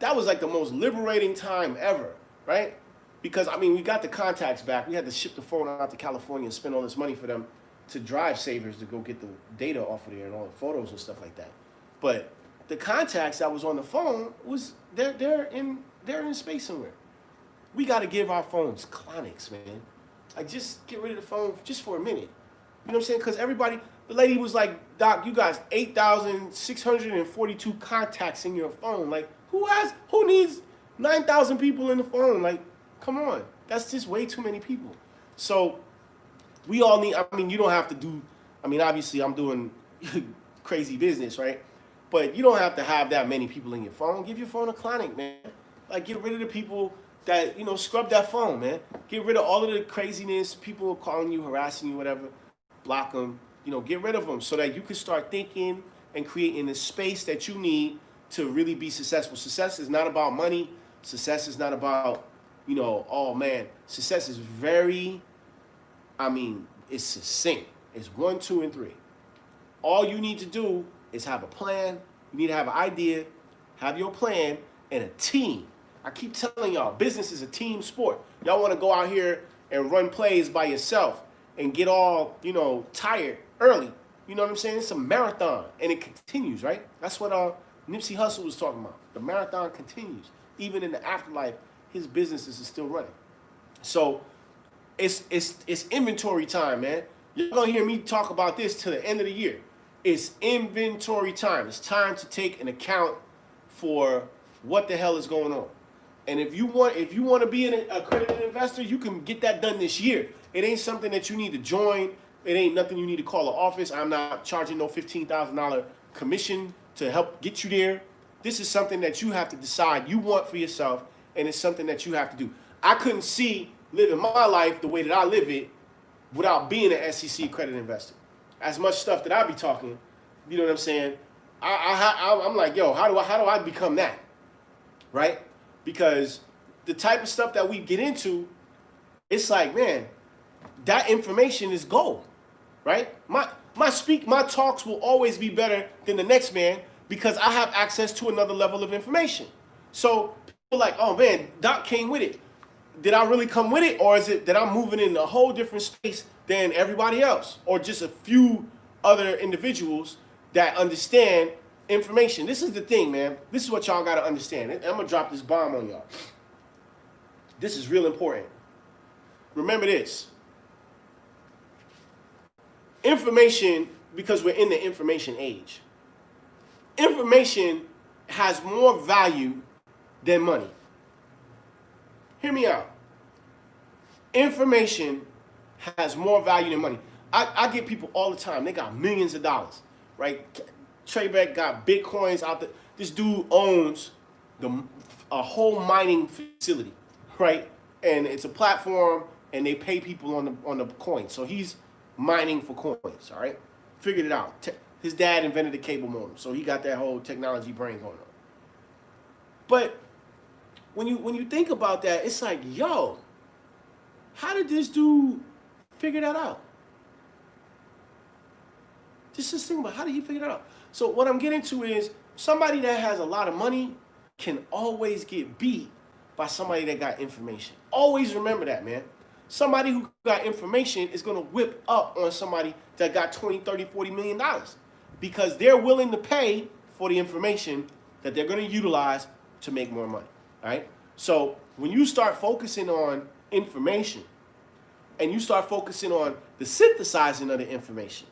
That was like the most liberating time ever, right? Because I mean, we got the contacts back. We had to ship the phone out to California and spend all this money for them to drive savers to go get the data off of there and all the photos and stuff like that. But the contacts that was on the phone was they're in space somewhere. We got to give our phones clonics, man. Like just get rid of the phone just for a minute. You know what I'm saying? Because everybody, the lady was like, Doc, you guys 8,642 contacts in your phone. Like who needs 9,000 people in the phone? Like come on, that's just way too many people. So we all need. I mean, you don't have to do. I mean, obviously, I'm doing crazy business, right? But you don't have to have that many people in your phone. Give your phone a clonic, man. Like, get rid of the people that, you know, scrub that phone, man. Get rid of all of the craziness, people calling you, harassing you, whatever. Block them. You know, get rid of them so that you can start thinking and creating the space that you need to really be successful. Success is not about money. Success is not about, you know, oh, man. Success is very, I mean, it's succinct. It's 1, 2, and 3. All you need to do is have a plan. You need to have an idea, have your plan, and a team. I keep telling y'all, business is a team sport. Y'all want to go out here and run plays by yourself and get all, you know, tired early. You know what I'm saying? It's a marathon, and it continues, right? That's what Nipsey Hussle was talking about. The marathon continues. Even in the afterlife, his businesses is still running. So it's inventory time, man. You're going to hear me talk about this till the end of the year. It's inventory time. It's time to take an account for what the hell is going on. And if you want to be an accredited investor, you can get that done this year. It ain't something that you need to join. It ain't nothing you need to call an office. I'm not charging no $15,000 commission to help get you there. This is something that you have to decide you want for yourself, and it's something that you have to do. I couldn't see living my life the way that I live it without being an SEC accredited investor. As much stuff that I be talking, you know what I'm saying? I'm like, yo, how do I become that, right? Because the type of stuff that we get into, it's like, man, that information is gold, right? My talks will always be better than the next man because I have access to another level of information. So people are like, oh man, Doc came with it. Did I really come with it, or is it that I'm moving in a whole different space than everybody else, or just a few other individuals that understand information? This is the thing, man. This is what y'all got to understand. I'm going to drop this bomb on y'all. This is real important. Remember this. Information, because we're in the information age. Information has more value than money. Hear me out. Information has more value than money. I get people all the time. They got millions of dollars, right? Treybeck got Bitcoins out there. This dude owns a whole mining facility, right? And it's a platform, and they pay people on the coin. So he's mining for coins, all right? Figured it out. His dad invented the cable modem, so he got that whole technology brain going on. But when you think about that, it's like, yo, how did this dude figure that out? Just think about, how did he figure that out? So what I'm getting to is somebody that has a lot of money can always get beat by somebody that got information. Always remember that, man. Somebody who got information is going to whip up on somebody that got 20, 30, 40 million dollars because they're willing to pay for the information that they're going to utilize to make more money. All right. So when you start focusing on information and you start focusing on the synthesizing of the information,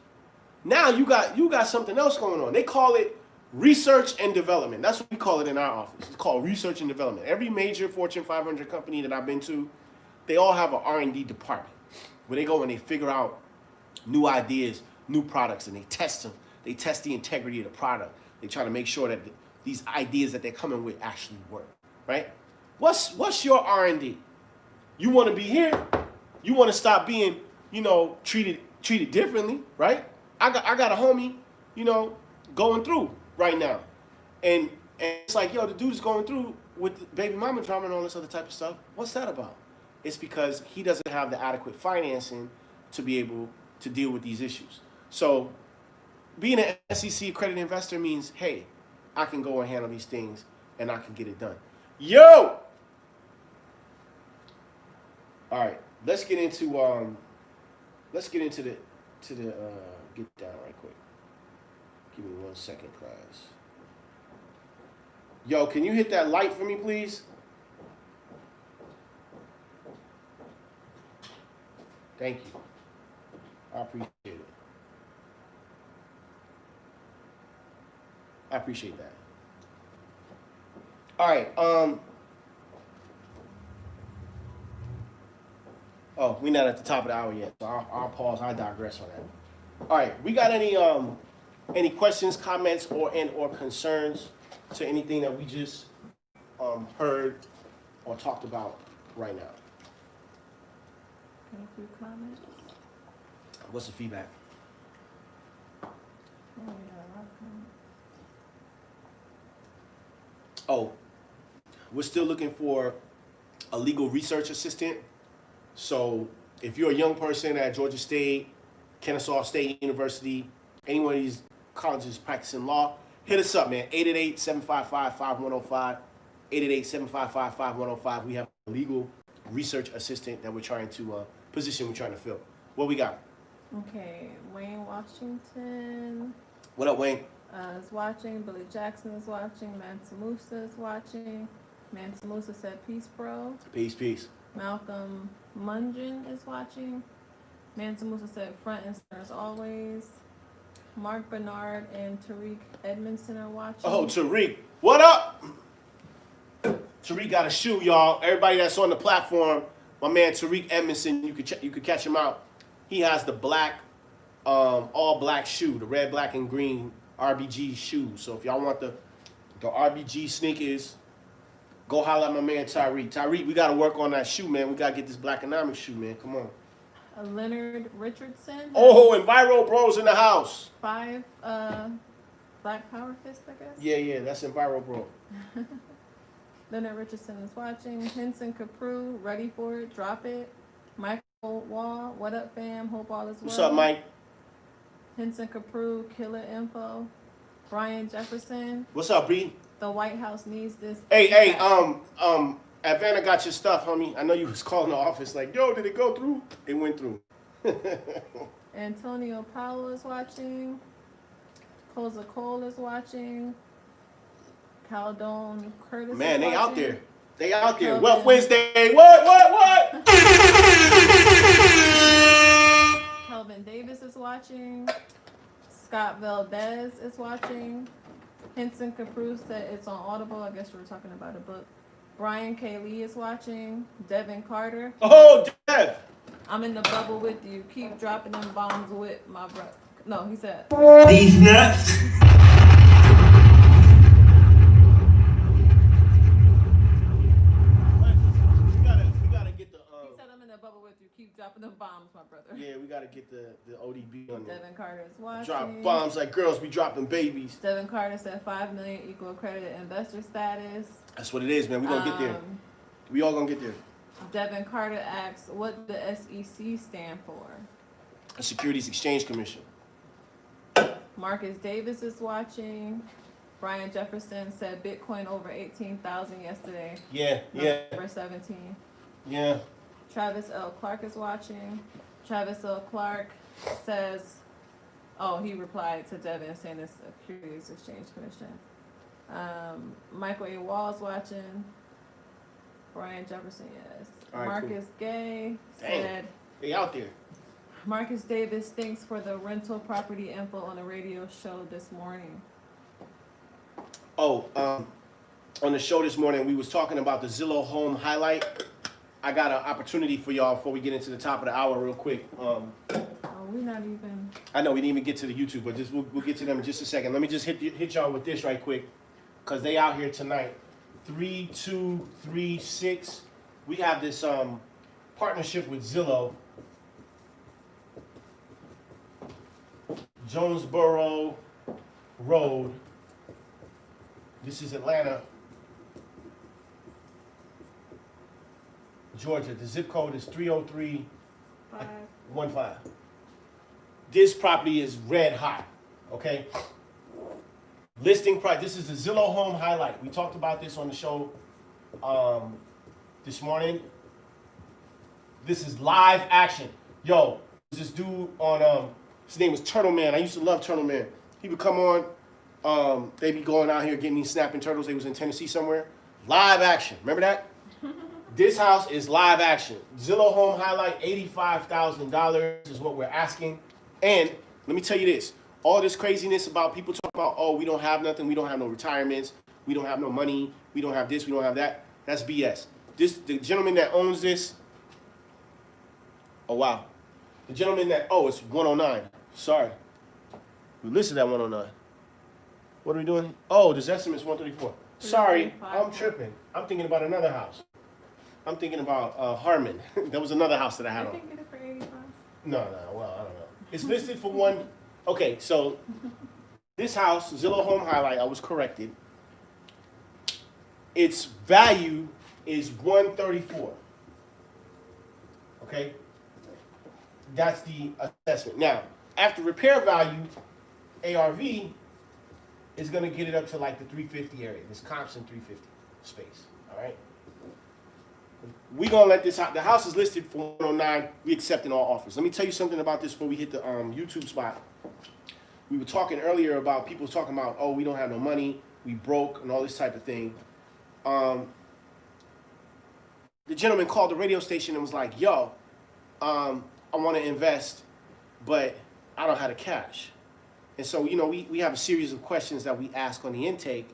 now you got something else going on. They call it research and development. That's what we call it in our office. It's called research and development. Every major Fortune 500 company that I've been to, they all have an R&D department where they go and they figure out new ideas, new products, and they test them. They test the integrity of the product. They try to make sure that these ideas that they're coming with actually work, right? What's your R&D? You want to be here? You want to stop being, treated differently, right? I got a homie, going through right now. And it's like, yo, the dude's going through with baby mama drama and all this other type of stuff. What's that about? It's because he doesn't have the adequate financing to be able to deal with these issues. So being an SEC accredited investor means, hey, I can go and handle these things and I can get it done. Yo! All right, let's get into the get down right quick. Give me 1 second, guys. Yo, can you hit that light for me, please? Thank you. I appreciate it. I appreciate that. All right. Oh, we're not at the top of the hour yet, so I'll pause. I digress on that. All right. We got any questions, comments, or concerns to anything that we just heard or talked about right now? Any few comments? What's the feedback? Oh, we got a lot of comments. Oh, we're still looking for a legal research assistant. So if you're a young person at Georgia State, Kennesaw State University, any one of these colleges practicing law, hit us up, man. 888-755-5105. 888-755-5105. We have a legal research assistant that we're trying to position we're trying to fill. What we got? Okay, Wayne Washington What up, Wayne? is watching. Billy Jackson is watching. Mansa Musa is watching. Mansa Musa said, "Peace, bro." Peace, peace. Malcolm Mungin is watching. Mansa Musa said, "Front and center as always." Mark Bernard and Tariq Edmondson are watching. Oh, Tariq. What up? Tariq got a shoe, y'all. Everybody that's on the platform, my man Tariq Edmondson, you could catch him out. He has the black, all black shoe, the red, black, and green RBG shoe. So if y'all want the RBG sneakers, go holler at my man Tariq. Tariq, we gotta work on that shoe, man. We gotta get this Blackonomics shoe, man. Come on. Leonard Richardson. Oh, Enviro Bros in the house. 5 Black Power Fist, I guess. Yeah, that's Enviro Bro. Leonard Richardson is watching. Henson Capru, ready for it, drop it. Michael Wall, what up, fam? Hope all is well. What's up, Mike? Henson Capru, killer info. Brian Jefferson, What's up, B? the White House needs this. Hey, Atlanta got your stuff, homie. I know you was calling the office like, yo, did it go through? It went through. Antonio Powell is watching. Koza Cole is watching. Caldone Curtis Man, is they out watching. there. They out there. Kelvin. Wealth Wednesday. What? Kelvin Davis is watching. Scott Valdez is watching. Henson Capru said it's on Audible. I guess you were talking about a book. Brian K. Lee is watching. Devin Carter. Oh, Dev. I'm in the bubble with you. Keep dropping them bombs with my brother. No, he said. These nuts. We gotta get the. He said I'm in the bubble with you. Keep dropping them bombs, my brother. Yeah, we gotta get the ODB on there. Devin Carter is watching. Drop bombs like girls be dropping babies. Devin Carter said 5 million equal accredited investor status. That's what it is, man. We gonna get there. We all gonna get there. Devin Carter asks, what the SEC stand for? A Securities Exchange Commission. Marcus Davis is watching. Brian Jefferson said Bitcoin over 18,000 yesterday. Yeah. November 17. Yeah. Travis L. Clark is watching. Travis L. Clark says, oh, he replied to Devin saying it's a Securities Exchange Commission. Michael A. Wall's watching. Brian Jefferson, yes. All right, Marcus Gay Dang. said, They out there. Marcus Davis thanks for the rental property info on the radio show this morning. Oh, on the show this morning, we was talking about the Zillow home highlight. I got an opportunity for y'all before we get into the top of the hour real quick. Oh, we're not even. I know we didn't even get to the YouTube, but just we'll get to them in just a second. Let me just hit y'all with this right quick, because they out here tonight. 3236. We have this partnership with Zillow. Jonesboro Road. This is Atlanta. Georgia. The zip code is 30315. Five. This property is red hot, okay? Listing price, this is the Zillow Home Highlight. We talked about this on the show this morning. This is live action. Yo, this dude on, his name was Turtle Man. I used to love Turtle Man. He would come on, they be going out here getting these snapping turtles. They was in Tennessee somewhere. Live action, remember that? This house is live action. Zillow Home Highlight, $85,000 is what we're asking. And let me tell you this, all this craziness about people talking about, oh, we don't have nothing, we don't have no retirements, we don't have no money, we don't have this, we don't have that, that's BS. The gentleman that owns this, oh wow. The gentleman that, oh, it's 109, sorry. We listed at 109. What are we doing? Oh, this estimate's 134. Sorry, I'm tripping. I'm thinking about another house. I'm thinking about Harmon. There was another house that I had I on. think get it for 85. No, well, I don't know. It's listed for one. Okay, so this house, Zillow Home Highlight, I was corrected. Its value is 134. Okay, that's the assessment. Now, after repair value, ARV is gonna get it up to like the 350 area. This Compson 350 space. All right. We gonna let this house. The house is listed for 109. We accepting all offers. Let me tell you something about this before we hit the YouTube spot. We were talking earlier about people talking about, oh, we don't have no money, we broke, and all this type of thing. The gentleman called the radio station and was like, yo, I want to invest, but I don't have the cash. And so, you know, we have a series of questions that we ask on the intake.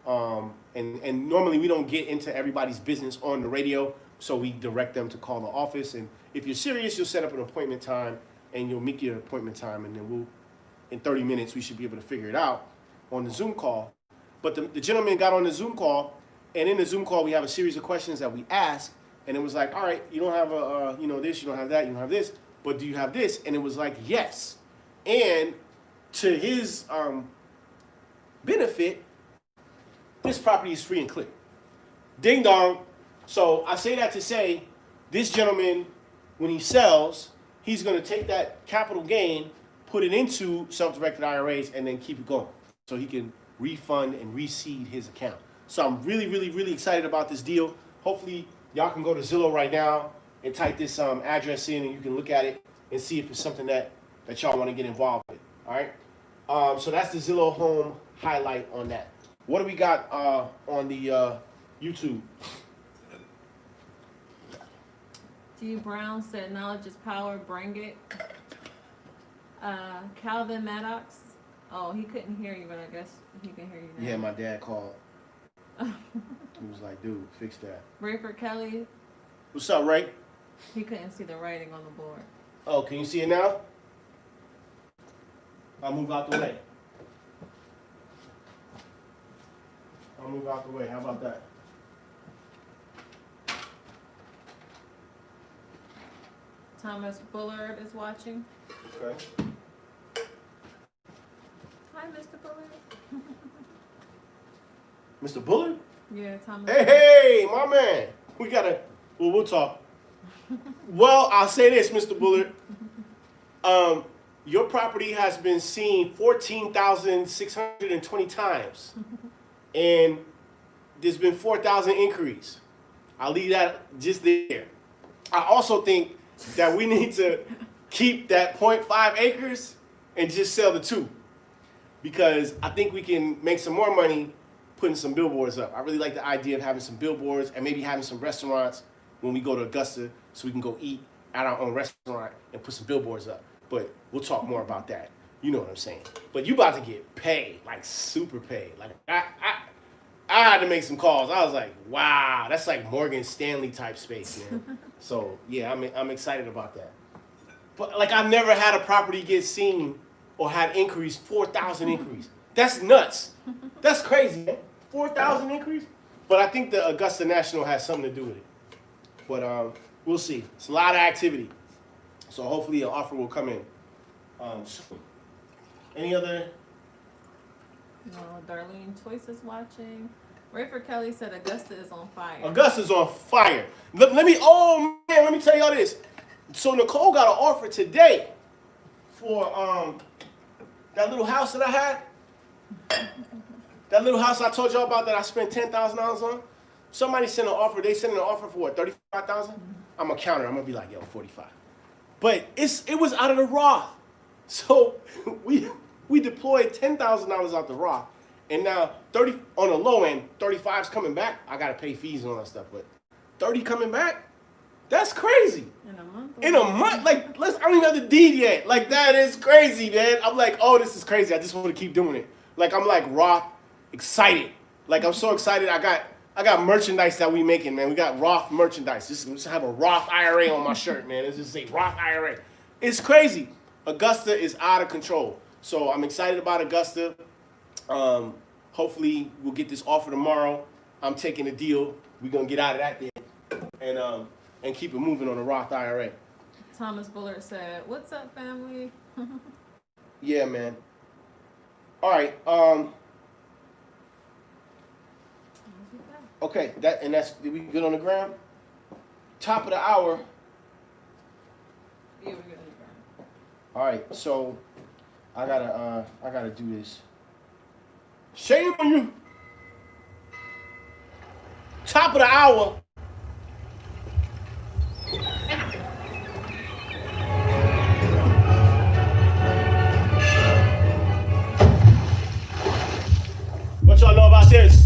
And normally we don't get into everybody's business on the radio, so we direct them to call the office. And if you're serious, you'll set up an appointment time, and you'll make your appointment time, and then in 30 minutes, we should be able to figure it out on the Zoom call. But the gentleman got on the Zoom call, and in the Zoom call, we have a series of questions that we ask, and it was like, all right, you don't have this, you don't have that, you don't have this, but do you have this? And it was like, yes. And to his benefit, this property is free and clear. Ding dong. So I say that to say, this gentleman, when he sells, he's going to take that capital gain, put it into self-directed IRAs, and then keep it going so he can refund and reseed his account. So I'm really, really, really excited about this deal. Hopefully, y'all can go to Zillow right now and type this address in, and you can look at it and see if it's something that y'all want to get involved with. All right. So that's the Zillow Home Highlight on that. What do we got on the YouTube? D. Brown said, knowledge is power, bring it. Calvin Maddox. Oh, he couldn't hear you, but I guess he can hear you now. Yeah, my dad called. He was like, dude, fix that. Rayford Kelly. What's up, Ray? He couldn't see the writing on the board. Oh, can you see it now? I'll move out the way. I'll move out the way. How about that? Thomas Bullard is watching. Okay. Hi, Mr. Bullard. Mr. Bullard? Yeah, Thomas. Hey, my man. We'll talk. Well, I'll say this, Mr. Bullard. Your property has been seen 14,620 times. And there's been 4,000 inquiries. I'll leave that just there. I also think that we need to keep that 0.5 acres and just sell the 2. Because I think we can make some more money putting some billboards up. I really like the idea of having some billboards and maybe having some restaurants when we go to Augusta so we can go eat at our own restaurant and put some billboards up. But we'll talk more about that. You know what I'm saying. But you about to get paid, like super paid. Like I had to make some calls. I was like, wow, that's like Morgan Stanley type space, man. So yeah, I'm excited about that. But like I've never had a property get seen or had inquiries, 4,000 inquiries. That's nuts. That's crazy, man. 4,000 inquiries? But I think the Augusta National has something to do with it. But we'll see. It's a lot of activity. So hopefully an offer will come in soon. Any other? No, Darlene Choice is watching. Rayford Kelly said Augusta is on fire. Augusta's on fire. Let me tell y'all this. So Nicole got an offer today for that little house that I had. That little house I told y'all about that I spent $10,000 on. Somebody sent an offer. They sent an offer for what, $35,000? I'm gonna counter. I'm gonna be like, yo, 45. But it was out of the Roth. So we deployed $10,000 out the Roth, and now 30 on the low end, 35's coming back. I gotta pay fees and all that stuff, but 30 coming back, that's crazy. In a month? In a month, like I don't even have the deed yet. Like that is crazy, man. I'm like, oh, this is crazy. I just want to keep doing it. Like I'm like Roth excited. Like I'm so excited. I got merchandise that we making, man. We got Roth merchandise. Just have a Roth IRA on my shirt, man. Let's just say Roth IRA. It's crazy. Augusta is out of control. So I'm excited about Augusta. Hopefully we'll get this offer tomorrow. I'm taking a deal. We're gonna get out of that thing and keep it moving on the Roth IRA. Thomas Bullard said, "What's up, family?" Yeah, man. All right. Okay. Did we good on the ground? Top of the hour. Yeah, we're good on the ground. All right. So I gotta do this. Shame on you. Top of the hour. What y'all know about this?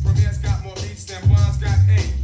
Premier's got more beats than Bonds got hate.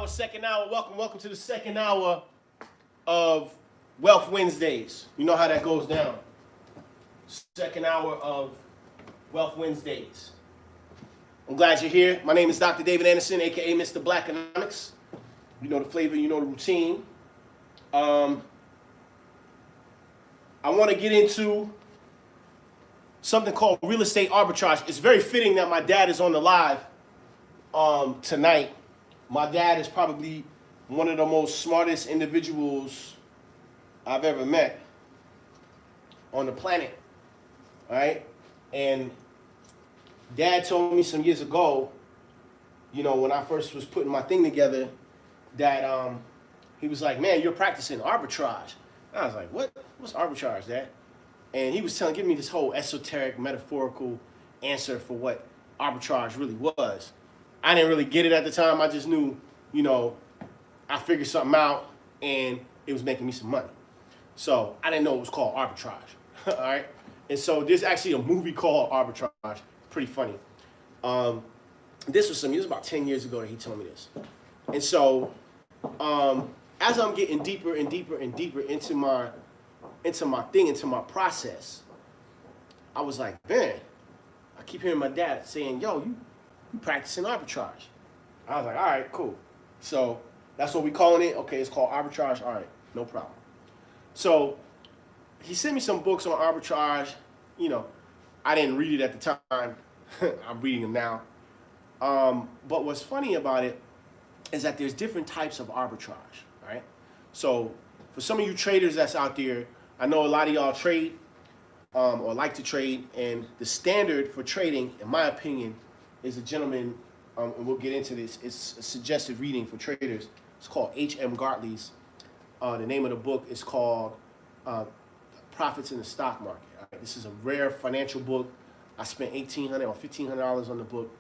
Second hour. Welcome to the second hour of Wealth Wednesdays. You know how that goes down. Second hour of Wealth Wednesdays. I'm glad you're here. My name is Dr. David Anderson, aka Mr. Blackonomics. You know the flavor, you know the routine. I want to get into something called real estate arbitrage. It's very fitting that my dad is on the live tonight. My dad is probably one of the most smartest individuals I've ever met on the planet. All right? And Dad told me some years ago, you know, when I first was putting my thing together, that he was like, man, you're practicing arbitrage. And I was like, what? What's arbitrage, Dad? And he was giving me this whole esoteric, metaphorical answer for what arbitrage really was. I didn't really get it at the time. I just knew, you know, I figured something out and it was making me some money. So I didn't know it was called arbitrage. All right. And so there's actually a movie called Arbitrage. Pretty funny. This was about 10 years ago that he told me this. And so as I'm getting deeper and deeper and deeper into my process, I was like, man, I keep hearing my dad saying, yo, you practicing arbitrage. I was like, all right, cool. So that's what we calling it. Okay, it's called arbitrage. All right, no problem. So he sent me some books on arbitrage. You know, I didn't read it at the time. I'm reading them now. But what's funny about it is that there's different types of arbitrage, right? So for some of you traders that's out there, I know a lot of y'all trade or like to trade, and the standard for trading, in my opinion, is a gentleman, and we'll get into this, it's a suggested reading for traders. It's called H.M. Gartley's. The name of the book is called Profits in the Stock Market. All right? This is a rare financial book. I spent $1,800 or $1,500 on the book.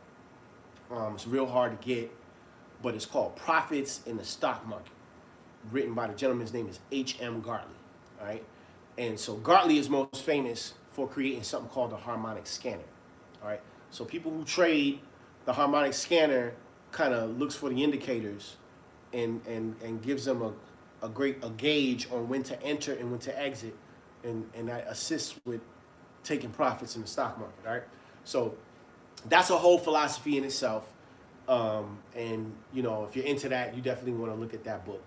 It's real hard to get, but it's called Profits in the Stock Market, written by the gentleman's name is H.M. Gartley. All right? And so Gartley is most famous for creating something called the harmonic scanner. All right? So people who trade the harmonic scanner kind of looks for the indicators and gives them a gauge on when to enter and when to exit, and that assists with taking profits in the stock market. All right? So that's a whole philosophy in itself. And you know, if you're into that, you definitely want to look at that book.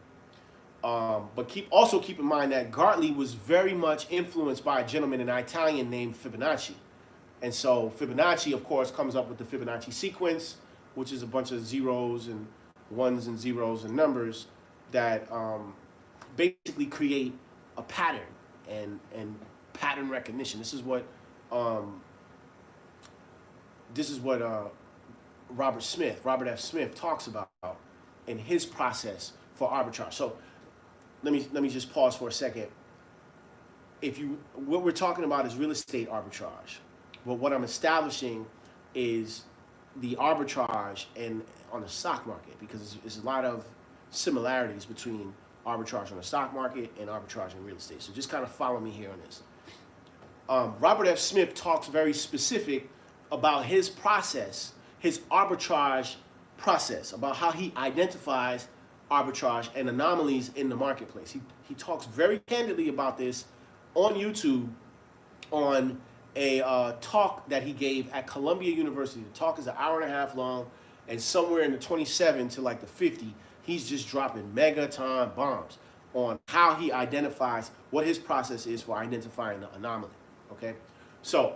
But keep in mind that Gartley was very much influenced by a gentleman, an Italian named Fibonacci. And so Fibonacci, of course, comes up with the Fibonacci sequence, which is a bunch of zeros and ones and zeros and numbers that basically create a pattern and pattern recognition. This is what Robert F. Smith talks about in his process for arbitrage. So let me just pause for a second. What we're talking about is real estate arbitrage. But what I'm establishing is the arbitrage on the stock market, because there's a lot of similarities between arbitrage on the stock market and arbitrage in real estate. So just kind of follow me here on this. Robert F. Smith talks very specific about his process, his arbitrage process, about how he identifies arbitrage and anomalies in the marketplace. He talks very candidly about this on YouTube on a talk that he gave at Columbia University. The talk is an hour and a half long, and somewhere in the 27 to like the 50, he's just dropping megaton bombs on how he identifies what his process is for identifying the anomaly. Okay, so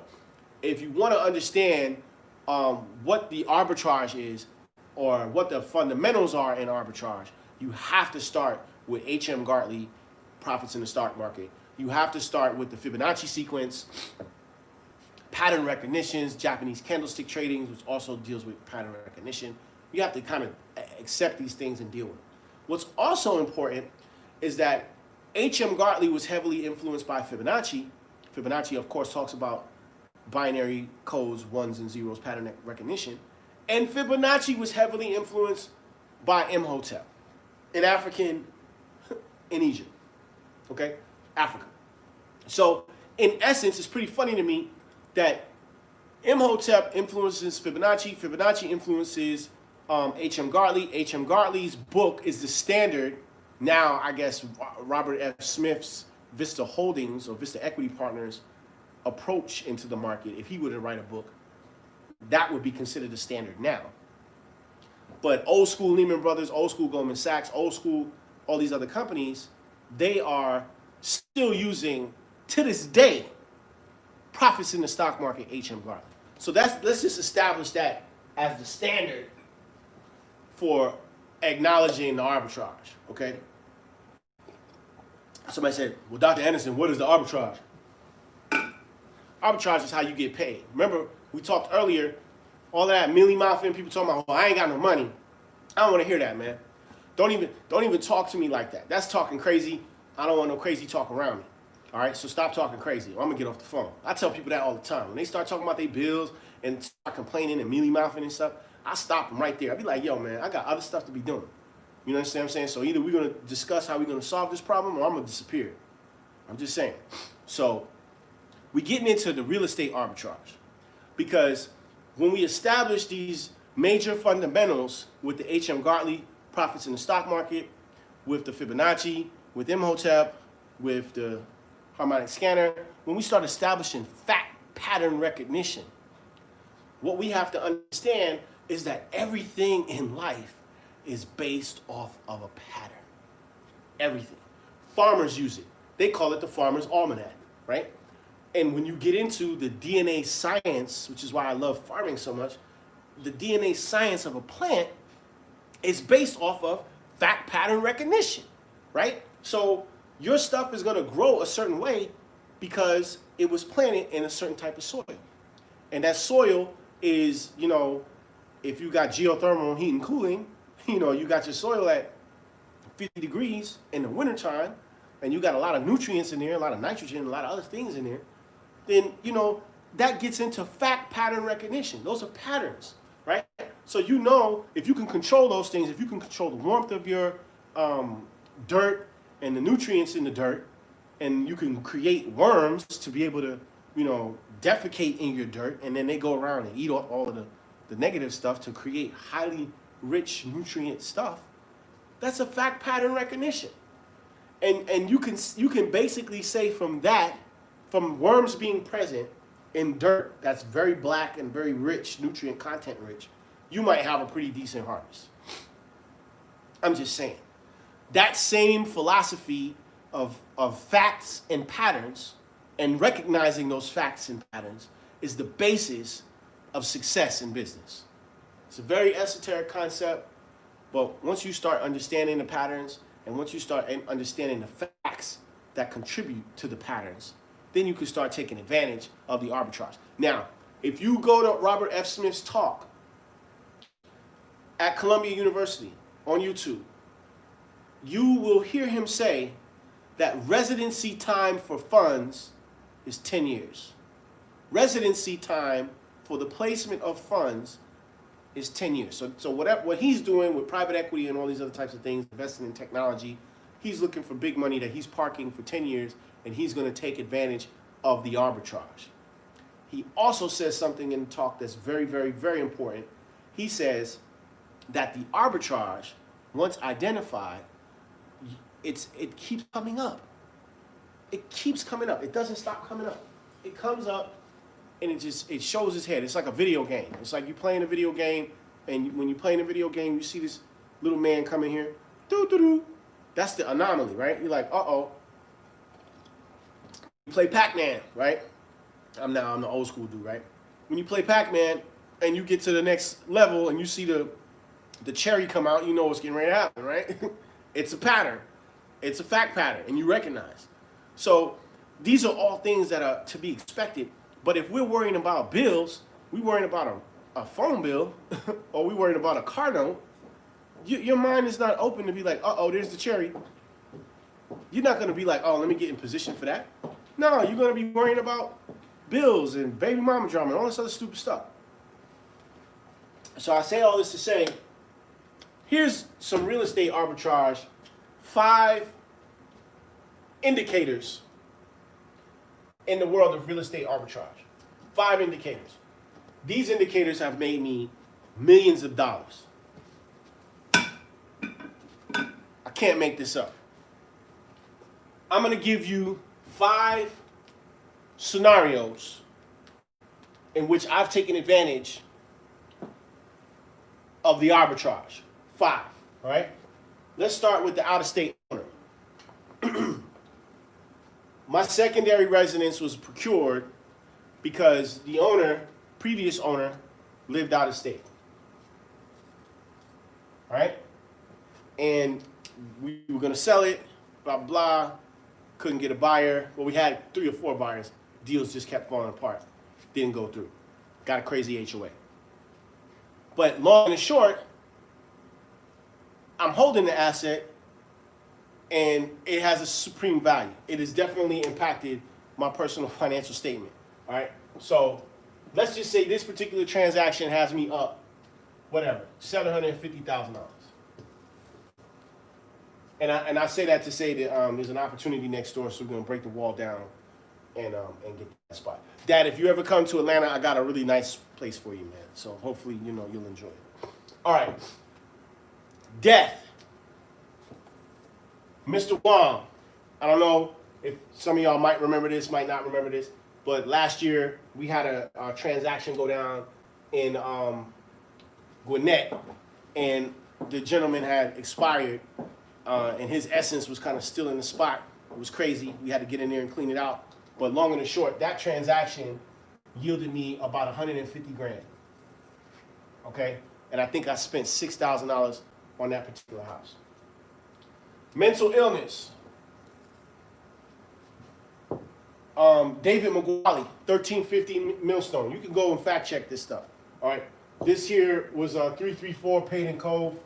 if you want to understand what the arbitrage is or what the fundamentals are in arbitrage, you have to start with H.M. Gartley, Profits in the Stock Market. You have to start with the Fibonacci sequence, pattern recognitions, Japanese candlestick trading, which also deals with pattern recognition. You have to kind of accept these things and deal with them. What's also important is that H.M. Gartley was heavily influenced by Fibonacci. Fibonacci, of course, talks about binary codes, ones and zeros, pattern recognition. And Fibonacci was heavily influenced by Imhotep, an African in Egypt, okay? Africa. So in essence, it's pretty funny to me that Imhotep influences Fibonacci, Fibonacci influences H.M. Gartley. H.M. Gartley's book is the standard. Now, I guess Robert F. Smith's Vista Holdings or Vista Equity Partners approach into the market, if he were to write a book, that would be considered the standard now. But old school Lehman Brothers, old school Goldman Sachs, old school all these other companies, they are still using, to this day, profits in the stock market, H.M. Gartley. So let's just establish that as the standard for acknowledging the arbitrage, okay? Somebody said, well, Dr. Anderson, what is the arbitrage? Arbitrage is how you get paid. Remember, we talked earlier, all that mealy mouthing, people talking about, oh, I ain't got no money. I don't want to hear that, man. Don't even talk to me like that. That's talking crazy. I don't want no crazy talk around me. All right, so stop talking crazy, or I'm gonna get off the phone. I tell people that all the time. When they start talking about their bills and start complaining and mealy mouthing and stuff, I stop them right there. I be like, yo, man, I got other stuff to be doing. You understand what I'm saying? So either we're gonna discuss how we're gonna solve this problem, or I'm gonna disappear. I'm just saying. So we're getting into the real estate arbitrage, because when we establish these major fundamentals with the H.M. Gartley profits in the stock market, with the Fibonacci, with Imhotep, with the harmonic scanner, when we start establishing fact pattern recognition, what we have to understand is that everything in life is based off of a pattern. Everything. Farmers use it. They call it the Farmer's Almanac, right? And when you get into the DNA science, which is why I love farming so much, the DNA science of a plant is based off of fact pattern recognition, right? So your stuff is going to grow a certain way because it was planted in a certain type of soil. And that soil is, you know, if you got geothermal heat and cooling, you know, you got your soil at 50 degrees in the wintertime, and you got a lot of nutrients in there, a lot of nitrogen, a lot of other things in there, then, you know, that gets into fact pattern recognition. Those are patterns, right? So, you know, if you can control those things, if you can control the warmth of your dirt and the nutrients in the dirt, and you can create worms to be able to, you know, defecate in your dirt, and then they go around and eat off all of the negative stuff to create highly rich nutrient stuff, that's a fact pattern recognition. And you can basically say from that, from worms being present in dirt that's very black and very rich, nutrient content rich, you might have a pretty decent harvest. I'm just saying. That same philosophy of facts and patterns, and recognizing those facts and patterns, is the basis of success in business. It's a very esoteric concept, but once you start understanding the patterns, and once you start understanding the facts that contribute to the patterns, then you can start taking advantage of the arbitrage. Now, if you go to Robert F. Smith's talk at Columbia University on YouTube, you will hear him say that residency time for funds is 10 years. Residency time for the placement of funds is 10 years. So what he's doing with private equity and all these other types of things, investing in technology, he's looking for big money that he's parking for 10 years, and he's going to take advantage of the arbitrage. He also says something in the talk that's very, very, very important. He says that the arbitrage, once identified, it keeps coming up. It keeps coming up. It doesn't stop coming up. It comes up, and it shows its head. It's like a video game. It's like you playing a video game, and when you play in a video game, you see this little man come in here. Doo-doo-doo. That's the anomaly, right? You're like, uh-oh. You play Pac-Man, right? I'm the old school dude, right? When you play Pac-Man and you get to the next level and you see the cherry come out, you know what's getting ready to happen, right? It's a pattern. It's a fact pattern, and you recognize. So these are all things that are to be expected. But if we're worrying about bills, we're worrying about a phone bill, or we're worrying about a car note, your mind is not open to be like, uh-oh, there's the cherry. You're not going to be like, oh, let me get in position for that. No, you're going to be worrying about bills and baby mama drama and all this other stupid stuff. So I say all this to say, here's some real estate arbitrage, 5 indicators in the world of real estate arbitrage. 5 indicators. These indicators have made me millions of dollars. can't make this up. I'm going to give you 5 scenarios in which I've taken advantage of the arbitrage. 5, all right? Let's start with the out-of-state owner. My secondary residence was procured because the owner, previous owner, lived out of state. All right? And we were going to sell it, blah, blah. Couldn't get a buyer. Well, we had 3 or 4 buyers. Deals just kept falling apart. Didn't go through. Got a crazy HOA. But long and short, I'm holding the asset and it has a supreme value. It has definitely impacted my personal financial statement. All right? So let's just say this particular transaction has me up, whatever, $750,000. And I say that to say that there's an opportunity next door, so we're gonna break the wall down and get that spot. Dad, if you ever come to Atlanta, I got a really nice place for you, man. So hopefully, you'll enjoy it. All right. Death. Mr. Wong. I don't know if some of y'all might remember this, might not remember this, but last year we had a transaction go down in Gwinnett, and the gentleman had expired. And his essence was kind of still in the spot. It was crazy. We had to get in there and clean it out. But long and short, that transaction yielded me about 150 grand. Okay? And I think I spent $6,000 on that particular house. Mental illness. David McGually, 1350 Millstone. You can go and fact check this stuff. All right? This here was 334 Payden Cove.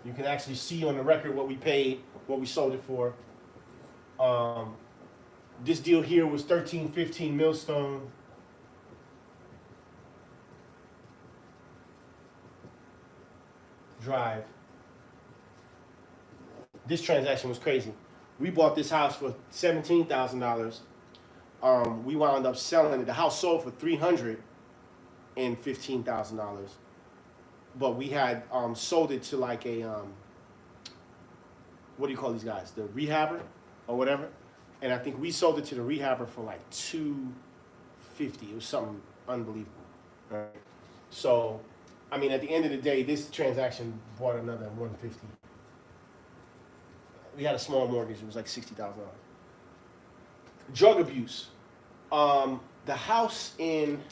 You can actually see on the record what we paid, what we sold it for. This deal here was 1315 Millstone. Drive. This transaction was crazy. We bought this house for $17,000. We wound up selling it. The house sold for $315,000. But we had sold it to like a, what do you call these guys? The rehabber or whatever. And I think we sold it to the rehabber for like $250. It was something unbelievable. Right? So, I mean, at the end of the day, this transaction brought another $150. We had a small mortgage. It was like $60,000. Drug abuse. The house in,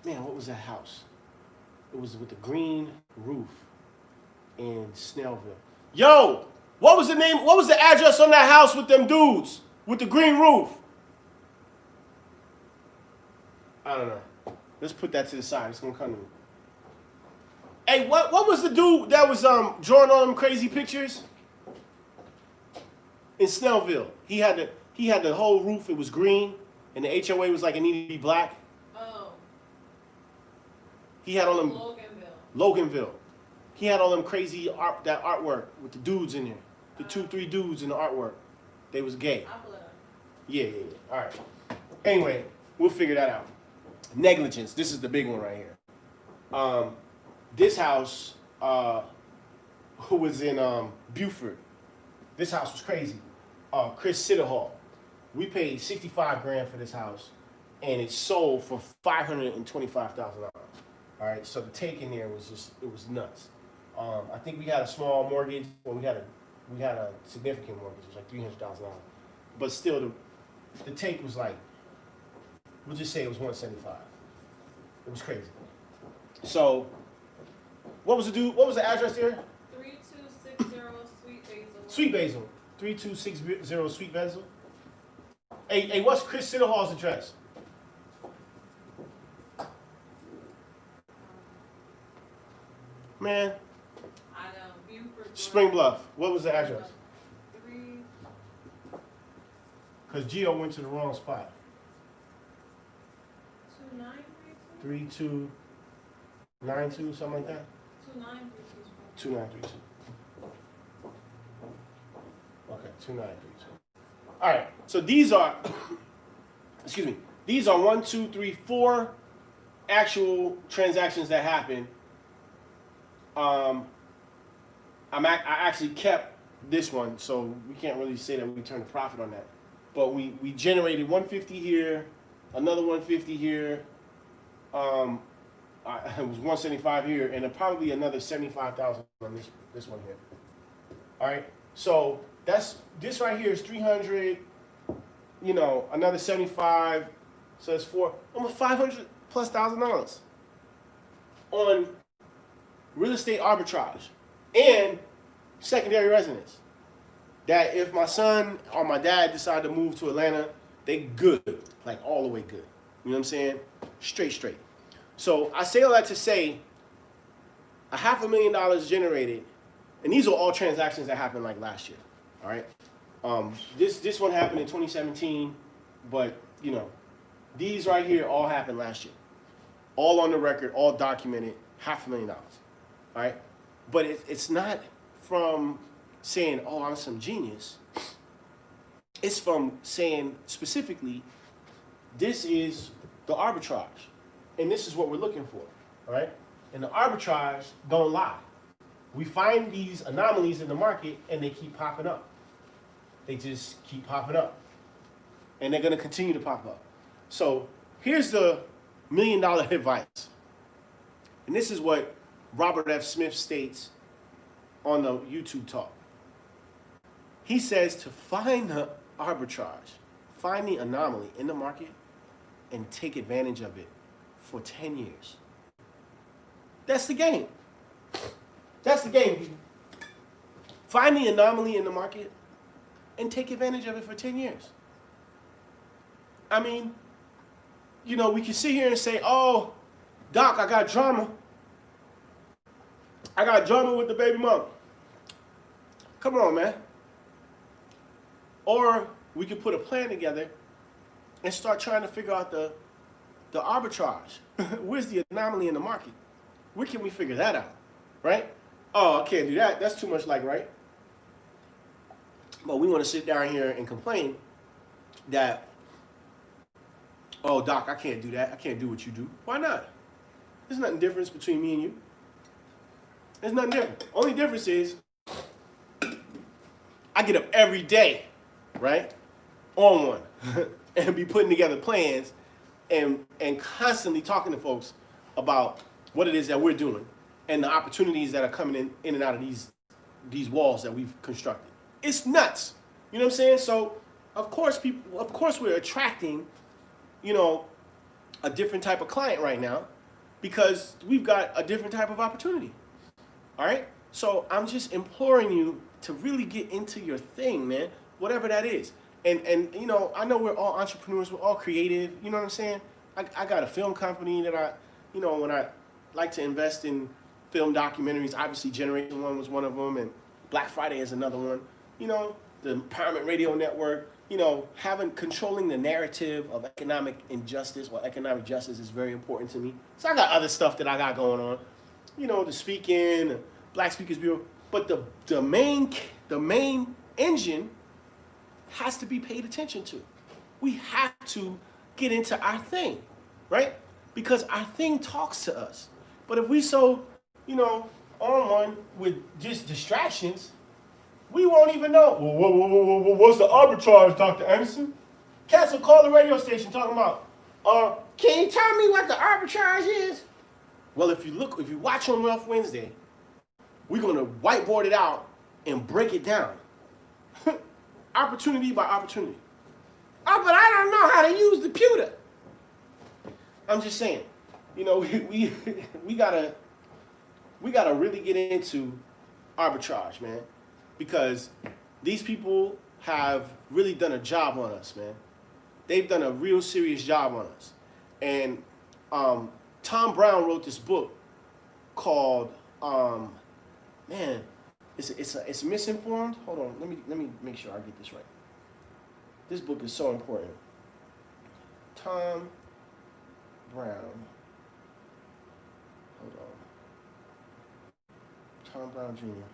man, what was that house? It was with the green roof in Snellville. Yo, what was the name? What was the address on that house with them dudes with the green roof? I don't know. Let's put that to the side. It's gonna come to me. Hey, what was the dude that was drawing all them crazy pictures in Snellville? He had the whole roof. It was green, and the HOA was like it needed to be black. Oh. He had all them. Loganville. He had all them crazy artwork with the dudes in there. The 2-3 dudes in the artwork. They was gay. Yeah. All right. Anyway, we'll figure that out. Negligence. This is the big one right here. This house, who was in Buford. This house was crazy. Chris Siddahall. We paid $65 grand for this house, and it sold for $525,000. All right, so the take in there was just, it was nuts. I think we had a small mortgage, well, we had a significant mortgage, it was like $300,000. But still, the take was like, we'll just say it was $175. It was crazy. So, what was the address there? 3260 Sweet Basil. Sweet Basil. 3260 Sweet Basil. Hey, what's Chris Siddahall's address? Man. I know. Buford. Spring Bluff. What was the address? 3. Because Gio went to the wrong spot. 2932. 3292, something like that? 2932. 2932. Okay, 2932. All right, so these are, excuse me, these are 1, 2, 3, 4 actual transactions that happened I actually kept this one, so we can't really say that we turned a profit on that. But we generated 150 here, another 150 here. It was 175 here, and then probably another 75,000 on this one here. All right, so this right here is 300. You know, another 75, so it's almost $500,000+ on real estate arbitrage and secondary residence. That if my son or my dad decide to move to Atlanta, they good, like all the way good. You know what I'm saying? Straight. So I say all that to say, $500,000 generated, and these are all transactions that happened like last year. All right. This one happened in 2017, but you know, these right here all happened last year, all on the record, all documented. $500,000. All right, but it's not from saying, "Oh, I'm some genius." It's from saying specifically, this is the arbitrage, and this is what we're looking for. All right, and the arbitrage don't lie. We find these anomalies in the market, and they keep popping up. They just keep popping up. And they're going to continue to pop up. So here's the $1 million advice. And this is what Robert F. Smith states on the YouTube talk. He says to find the arbitrage, find the anomaly in the market, and take advantage of it for 10 years. That's the game. That's the game, people. Find the anomaly in the market and take advantage of it for 10 years. I mean, you know, we can sit here and say, "Oh, Doc, I got drama. I got drama with the baby mama." Come on, man. Or we could put a plan together and start trying to figure out the arbitrage. Where's the anomaly in the market? Where can we figure that out, right? Oh, I can't do that. That's too much like right. But we want to sit down here and complain that, "Oh, Doc, I can't do that. I can't do what you do." Why not? There's nothing different between me and you. There's nothing different. Only difference is I get up every day, right, on one, and be putting together plans and constantly talking to folks about what it is that we're doing and the opportunities that are coming in and out of these walls that we've constructed. It's nuts. You know what I'm saying? So, of course, we're attracting, you know, a different type of client right now because we've got a different type of opportunity. All right? So, I'm just imploring you to really get into your thing, man, whatever that is. And you know, I know we're all entrepreneurs, we're all creative, you know what I'm saying? I got a film company that when I like to invest in film documentaries, obviously Generation One was one of them, and Black Friday is another one. You know, the Empowerment Radio Network, you know, controlling the narrative of economic injustice or economic justice is very important to me. So I got other stuff that I got going on, you know, the Speaking, Black Speakers Bureau, but the main engine has to be paid attention to. We have to get into our thing, right? Because our thing talks to us. But if we so, you know, on one with just distractions, we won't even know. Well, what's the arbitrage, Dr. Anderson? Cats will call the radio station talking about, can you tell me what the arbitrage is? Well, if you watch on Wealth Wednesday, we're going to whiteboard it out and break it down. Opportunity by opportunity. Oh, but I don't know how to use the computer. I'm just saying, you know, we gotta really get into arbitrage, man, because these people have really done a job on us, man. They've done a real serious job on us. And Tom Brown wrote this book called it's Misinformed. Hold on, let me make sure I get this right. This book is so important. Tom Brown. Hold on. Tom Brown Jr.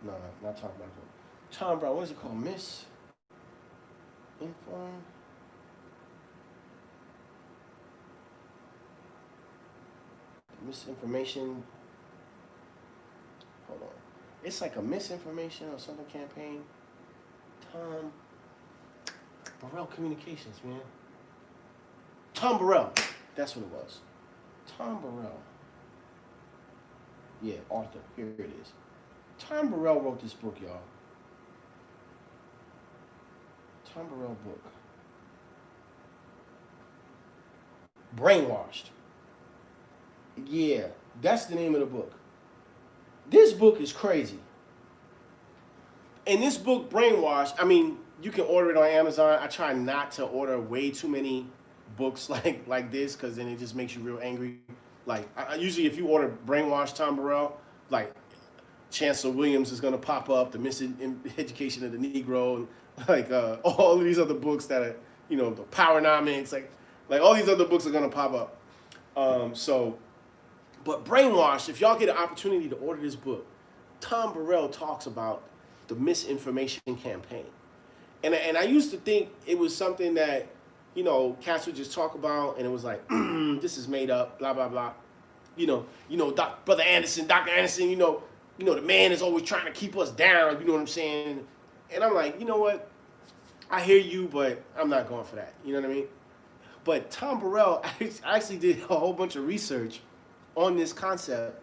No, not Tom Brown Jr. Tom Brown, what is it called? Misinformed? Misinformation. Hold on. It's like a misinformation or something campaign. Tom Burrell Communications, man. Tom Burrell. That's what it was. Tom Burrell. Yeah, Arthur. Here it is. Tom Burrell wrote this book, y'all. Tom Burrell book. Brainwashed. Yeah, that's the name of the book. This book is crazy. And this book, Brainwashed, I mean, you can order it on Amazon. I try not to order way too many books like this because then it just makes you real angry. Like, I usually if you order Brainwashed Tom Burrell, like Chancellor Williams is going to pop up, The Miseducation of the Negro, and like all of these other books that are, you know, the Powernomics, like all these other books are going to pop up. But Brainwashed, if y'all get an opportunity to order this book, Tom Burrell talks about the misinformation campaign. And I used to think it was something that, you know, cats would just talk about, and it was like, this is made up, blah, blah, blah. You know, Brother Anderson, Dr. Anderson, you know, the man is always trying to keep us down, you know what I'm saying? And I'm like, you know what? I hear you, but I'm not going for that. You know what I mean? But Tom Burrell actually did a whole bunch of research on this concept,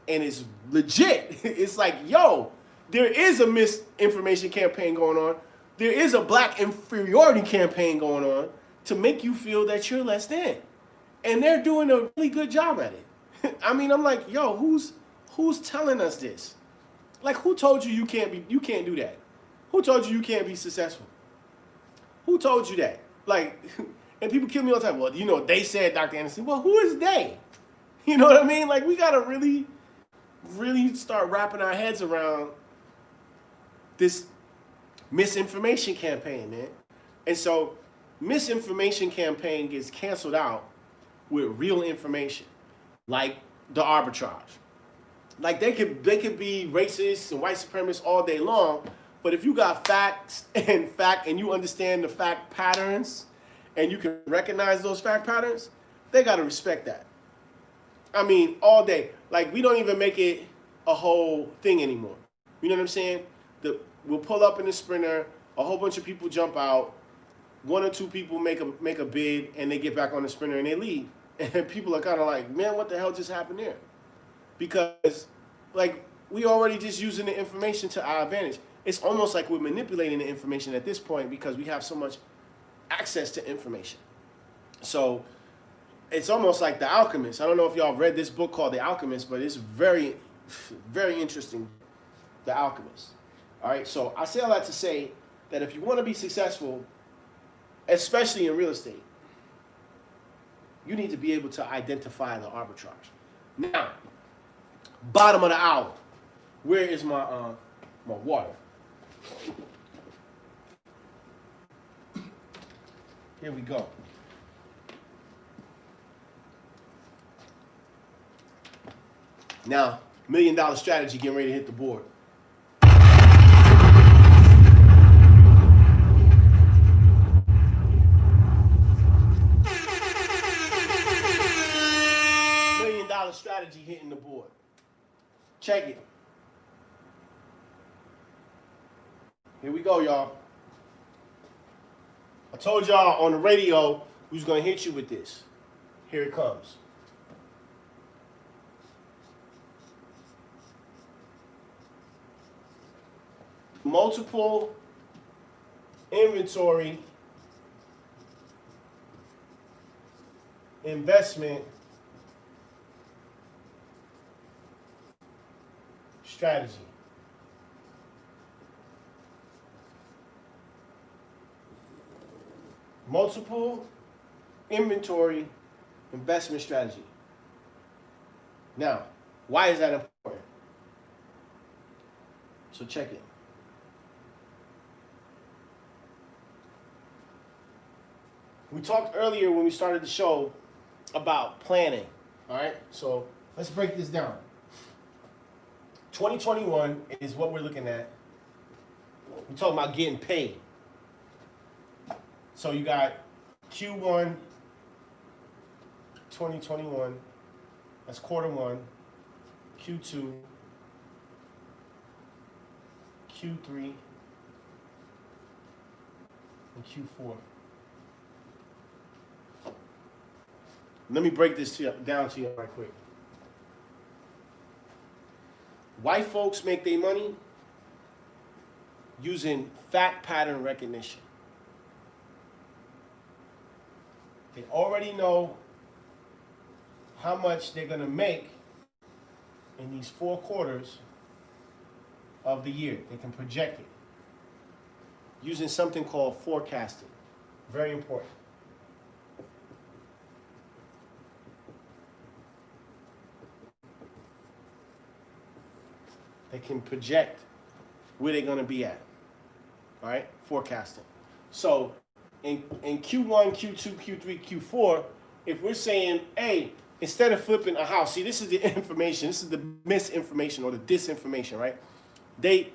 and it's legit. It's like, yo, there is a misinformation campaign going on. There is a black inferiority campaign going on to make you feel that you're less than. And they're doing a really good job at it. I mean, I'm like, yo, who's telling us this? Like, who told you you can't do that? Who told you can't be successful? Who told you that? Like, and people kill me all the time. Well, you know, they said, Dr. Anderson. Well, who is they? You know what I mean? Like, we got to really, really start wrapping our heads around this misinformation campaign, man. And so misinformation campaign gets canceled out with real information, like the arbitrage. Like, they could be racist and white supremacists all day long, but if you got facts and you understand the fact patterns and you can recognize those fact patterns, they got to respect that. I mean, all day. Like, we don't even make it a whole thing anymore. You know what I'm saying? We'll pull up in the Sprinter, a whole bunch of people jump out, one or two people make a bid, and they get back on the Sprinter and they leave. And people are kind of like, man, what the hell just happened there? Because, like, we already just using the information to our advantage. It's almost like we're manipulating the information at this point because we have so much access to information. So it's almost like The Alchemist. I don't know if y'all read this book called The Alchemist, but it's very, very interesting, The Alchemist. All right, so I say all that to say that if you want to be successful, especially in real estate, you need to be able to identify the arbitrage. Now, bottom of the hour, where is my water? Here we go. Now, $1 million strategy getting ready to hit the board. $1 million strategy hitting the board. Check it. Here we go, y'all. I told y'all on the radio who's gonna hit you with this. Here it comes. Multiple inventory investment strategy. Multiple inventory investment strategy. Now, why is that important? So check it. We talked earlier when we started the show about planning, all right? So let's break this down. 2021 is what we're looking at. We're talking about getting paid. So you got Q1 2021, that's quarter one, Q2, Q3, and Q4. Let me break this down to you right quick. White folks make their money using fact pattern recognition. They already know how much they're going to make in these 4 quarters of the year. They can project it using something called forecasting. Very important. They can project where they're going to be at. All right? Forecasting. So in Q1, Q2, Q3, Q4, if we're saying, hey, instead of flipping a house, see, this is the information. This is the misinformation or the disinformation, right? The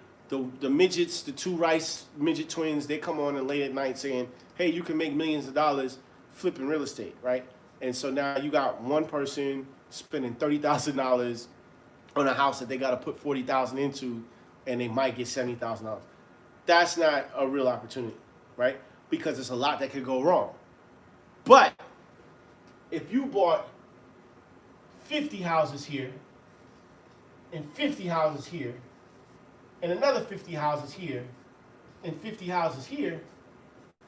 midgets, the 2 Rice midget twins, they come on late at night saying, hey, you can make millions of dollars flipping real estate, right? And so now you got one person spending $30,000 on a house that they got to put $40,000 into, and they might get $70,000. That's not a real opportunity, right? Because there's a lot that could go wrong. But if you bought 50 houses here, and 50 houses here, and another 50 houses here, and 50 houses here,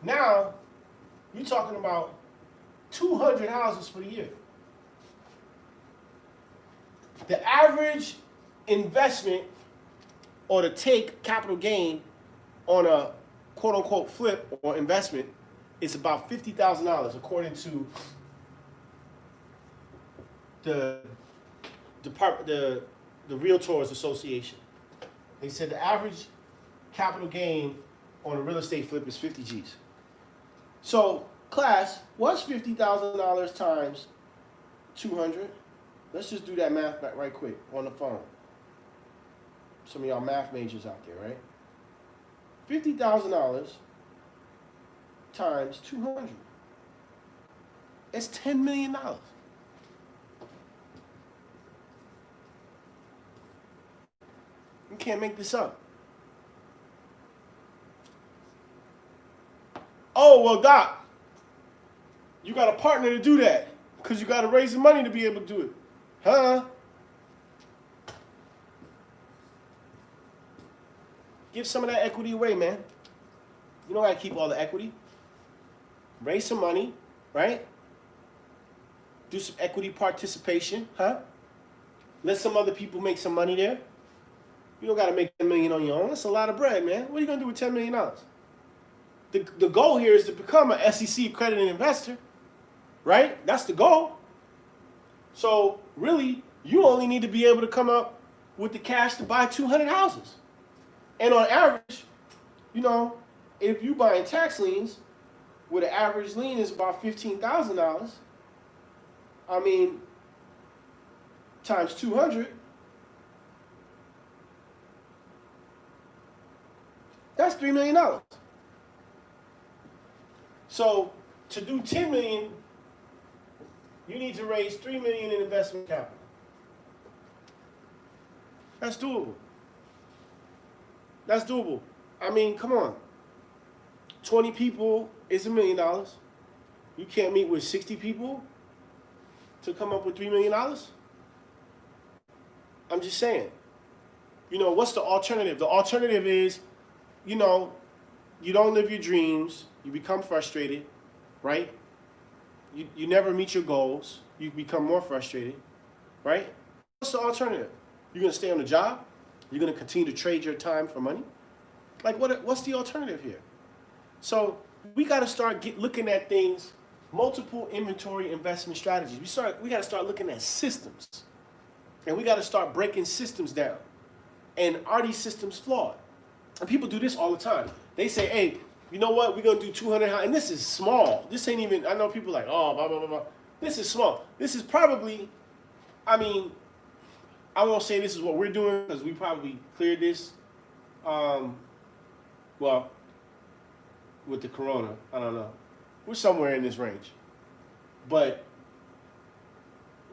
now you're talking about 200 houses for the year. The average investment or the take capital gain on a quote unquote flip or investment is about $50,000 according to the Realtors Association. They said the average capital gain on a real estate flip is 50 G's. So, class, what's $50,000 times 200? Let's just do that math back right quick on the phone. Some of y'all math majors out there, right? $50,000 times 200. It's $10 million. You can't make this up. Oh, well, Doc, you got a partner to do that because you got to raise the money to be able to do it. Huh? Give some of that equity away, man. You don't got to keep all the equity. Raise some money, right? Do some equity participation, huh? Let some other people make some money there. You don't got to make $10 million on your own. That's a lot of bread, man. What are you going to do with $10 million? The goal here is to become an SEC accredited investor, right? That's the goal. So really, you only need to be able to come up with the cash to buy 200 houses. And on average, you know, if you buying tax liens, where the average lien is about $15,000, I mean, times 200, that's $3 million. So to do $10 million, you need to raise $3 million in investment capital. That's doable. That's doable. I mean, come on. 20 people is $1 million. You can't meet with 60 people to come up with $3 million? I'm just saying. You know, what's the alternative? The alternative is, you know, you don't live your dreams. You become frustrated, right? You never meet your goals. You become more frustrated, right? What's the alternative? You're going to stay on the job? You're going to continue to trade your time for money? Like, what's the alternative here? So we got to start looking at things, multiple inventory investment strategies. We got to start looking at systems. And we got to start breaking systems down. And are these systems flawed? And people do this all the time. They say, hey, you know what? We're going to do 200 houses. And this is small. This ain't even, I know people like, oh, blah, blah, blah, blah. This is small. This is probably, I mean, I won't say this is what we're doing because we probably cleared this. Well, with the corona, I don't know. We're somewhere in this range. But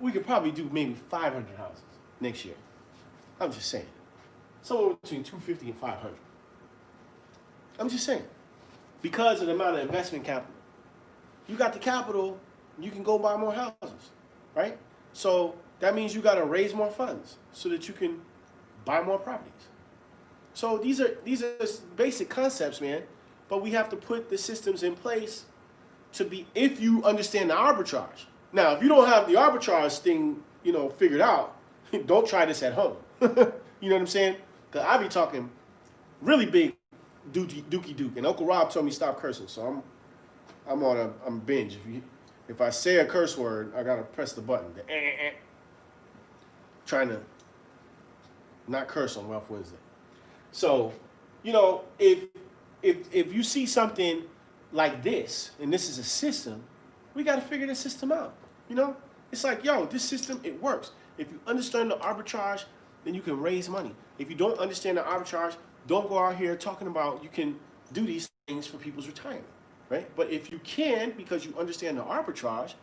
we could probably do maybe 500 houses next year. I'm just saying. Somewhere between 250 and 500. I'm just saying. Because of the amount of investment capital. You got the capital, you can go buy more houses, right? So that means you got to raise more funds so that you can buy more properties. So these are basic concepts, man. But we have to put the systems in place to be, if you understand the arbitrage. Now, if you don't have the arbitrage thing, figured out, don't try this at home. You know what I'm saying? Because I be talking really big dookie duke. And Uncle Rob told me stop cursing, so I'm binge. If I say a curse word, I gotta press the button. Trying to not curse on Wealth Wednesday. So, if you see something like this, and this is a system, we got to figure this system out. It's like, this system, it works. If you understand the arbitrage, then you can raise money. If you don't understand the arbitrage, don't go out here talking about you can do these things for people's retirement, right? But if you can, because you understand the arbitrage,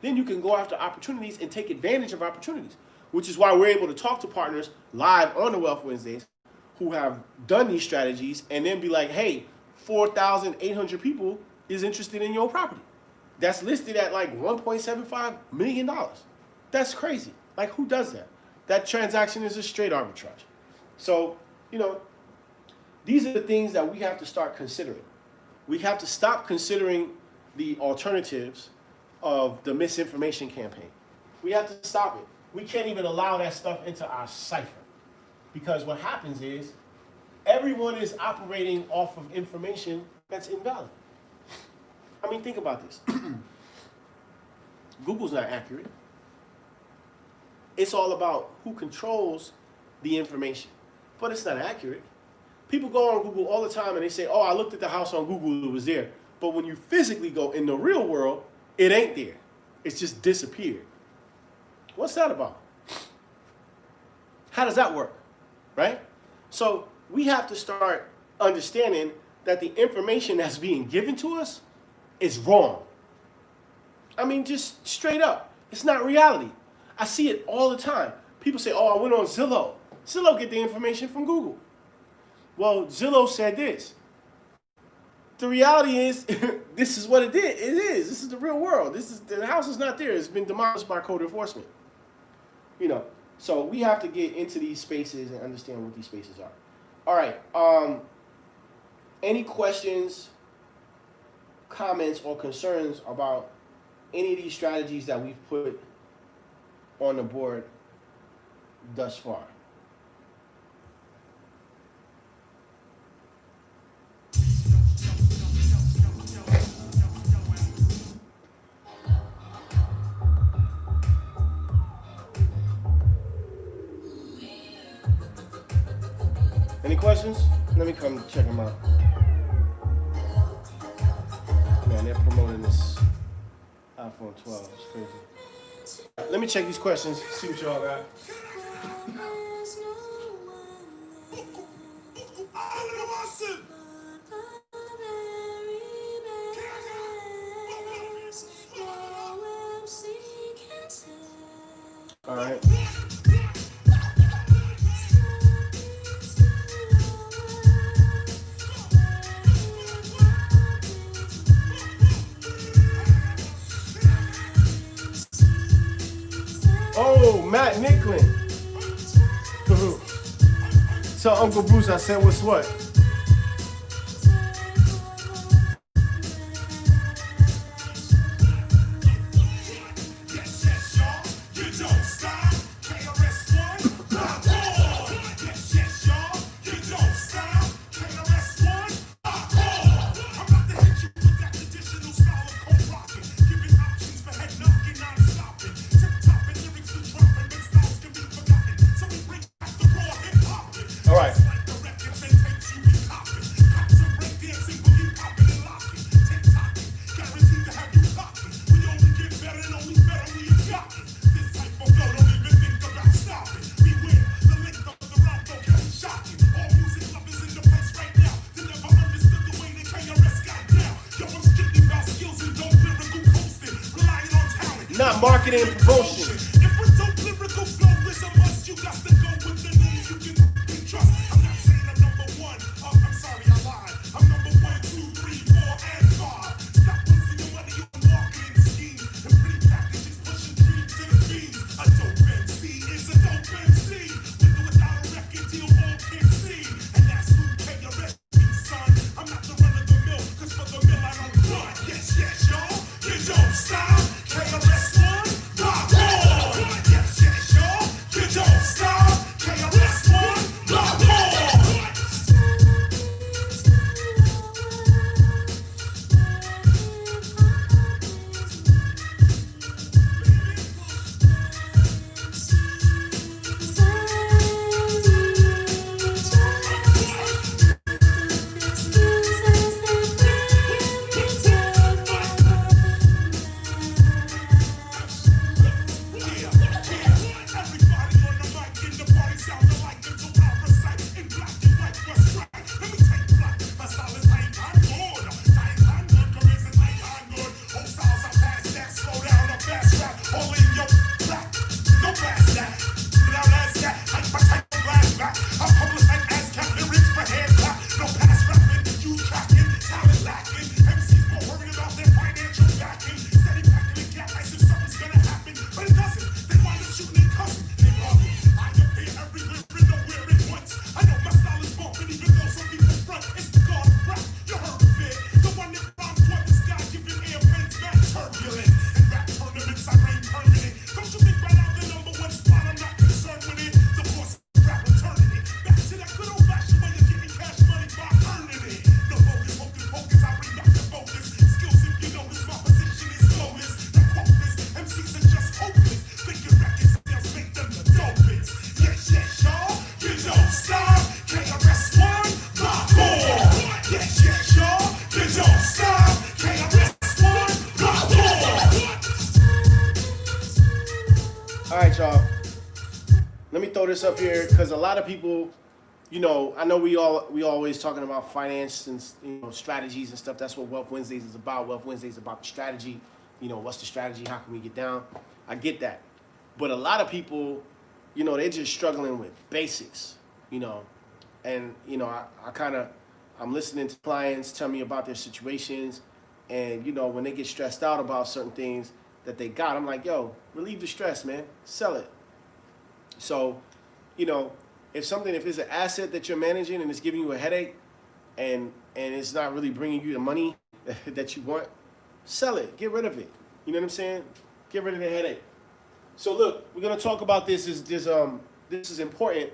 then you can go after opportunities and take advantage of opportunities, which is why we're able to talk to partners live on the Wealth Wednesdays who have done these strategies and then be like, hey, 4,800 people is interested in your property. That's listed at like $1.75 million. That's crazy. Like, who does that? That transaction is a straight arbitrage. So, these are the things that we have to start considering. We have to stop considering the alternatives of the misinformation campaign. We have to stop it. We can't even allow that stuff into our cipher. Because what happens is everyone is operating off of information that's invalid. I mean, think about this. Google's not accurate. It's all about who controls the information. But it's not accurate. People go on Google all the time and they say, oh, I looked at the house on Google, it was there. But when you physically go in the real world, it ain't there. It's just disappeared. What's that about? How does that work? Right? So we have to start understanding that the information that's being given to us is wrong. I mean, just straight up. It's not reality. I see it all the time. People say, oh, I went on Zillow. Zillow get the information from Google. Well, Zillow said this. The reality is, this is what it did. It is. This is the real world. The house is not there. It's been demolished by code enforcement. So we have to get into these spaces and understand what these spaces are. All right. Any questions, comments, or concerns about any of these strategies that we've put on the board thus far? Any questions? Let me come check them out. Man, they're promoting this iPhone 12. It's crazy. Let me check these questions, see what y'all got. All right. Oh, Matt Nicklin. Tell Uncle Bruce I said what's what. Not marketing and promotion. throw this up here because a lot of people, you know, I know we always talking about finance and, you know, strategies and stuff. That's what Wealth Wednesdays is about. Wealth Wednesdays is about the strategy. You know, what's the strategy? How can we get down? I get that. But a lot of people, you know, they're just struggling with basics, you know. And, you know, I'm listening to clients tell me about their situations. And, you know, when they get stressed out about certain things that they got, I'm like, yo, relieve the stress, man. Sell it. So, you know, if it's an asset that you're managing and it's giving you a headache and it's not really bringing you the money that you want, sell it. Get rid of it. You know what I'm saying? Get rid of the headache. So look, we're gonna talk about this. This is important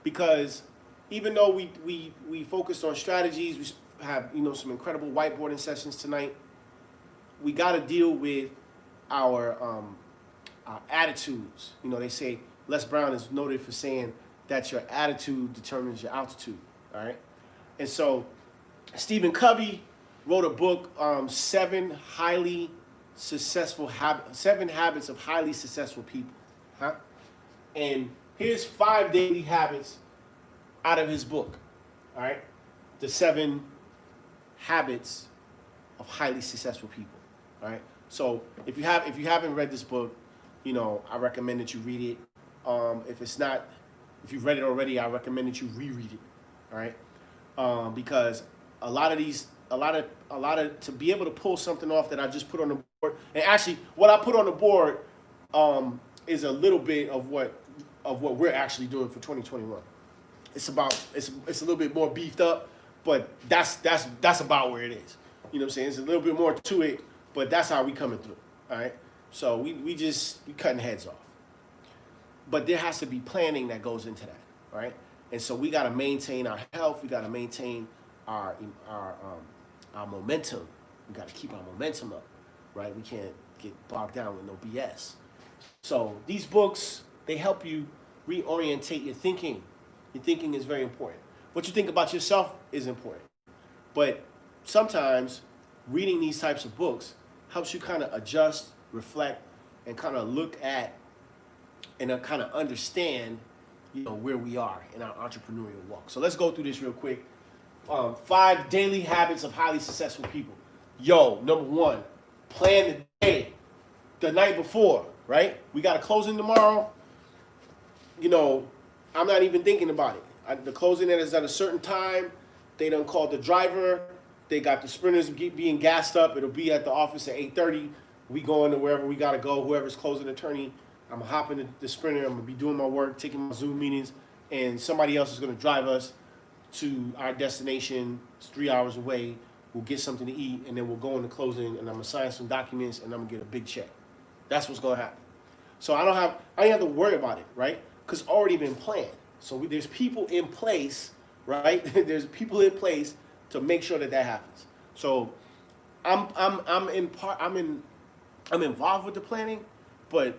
because even though we focused on strategies, we have, you know, some incredible whiteboarding sessions tonight. We got to deal with our attitudes. You know, they say Les Brown is noted for saying that your attitude determines your altitude. All right, and so Stephen Covey wrote a book, Seven Habits of Highly Successful People. Huh? And here's 5 daily habits out of his book. All right, the 7 habits of highly successful people. All right. So if you haven't read this book, you know, I recommend that you read it. If you've read it already, I recommend that you reread it. All right. Because a lot of to be able to pull something off that I just put on the board, and actually what I put on the board is a little bit of what we're actually doing for 2021. It's a little bit more beefed up, but that's about where it is. You know what I'm saying? There's a little bit more to it, but that's how we coming through. All right. So we cutting heads off. But there has to be planning that goes into that. All right. And so we got to maintain our health. We got to maintain our momentum. We got to keep our momentum up. Right. We can't get bogged down with no BS. So these books, they help you reorientate your thinking. Your thinking is very important. What you think about yourself is important. But sometimes reading these types of books helps you kind of adjust, reflect, and kind of look at and kind of understand, you know, where we are in our entrepreneurial walk. So let's go through this real quick. 5 daily habits of highly successful people. Yo, number 1, plan the day, the night before, right? We got a closing tomorrow. You know, I'm not even thinking about it. The closing is at a certain time. They done called the driver. They got the sprinters being gassed up. It'll be at the office at 8:30. We going to wherever we got to go. Whoever's closing attorney, I'm going to hop in the sprinter. I'm going to be doing my work, taking my Zoom meetings, and somebody else is going to drive us to our destination. It's 3 hours away. We'll get something to eat, and then we'll go into closing, and I'm going to sign some documents, and I'm going to get a big check. That's what's going to happen. So I ain't have to worry about it, right? Because it's already been planned. So there's people in place, right? There's people in place to make sure that happens. So I'm involved with the planning, but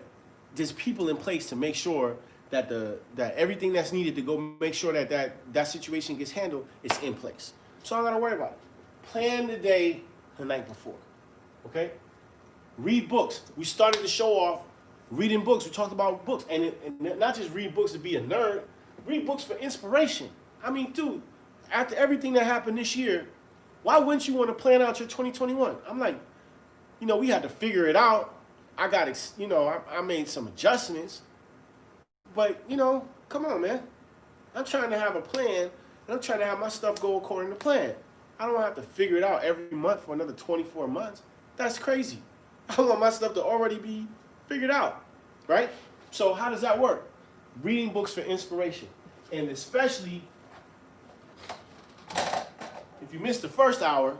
there's people in place to make sure that that everything that's needed to go make sure that situation gets handled is in place. So I'm not gonna worry about it. Plan the day the night before. Okay? Read books. We started the show off reading books. We talked about books, and not just read books to be a nerd. Read books for inspiration. I mean, dude, after everything that happened this year, why wouldn't you want to plan out your 2021? I'm like, you know, we had to figure it out. I made some adjustments, but you know, come on, man. I'm trying to have a plan, and I'm trying to have my stuff go according to plan. I don't have to figure it out every month for another 24 months. That's crazy. I want my stuff to already be figured out, right? So how does that work? Reading books for inspiration, and especially if you missed the first hour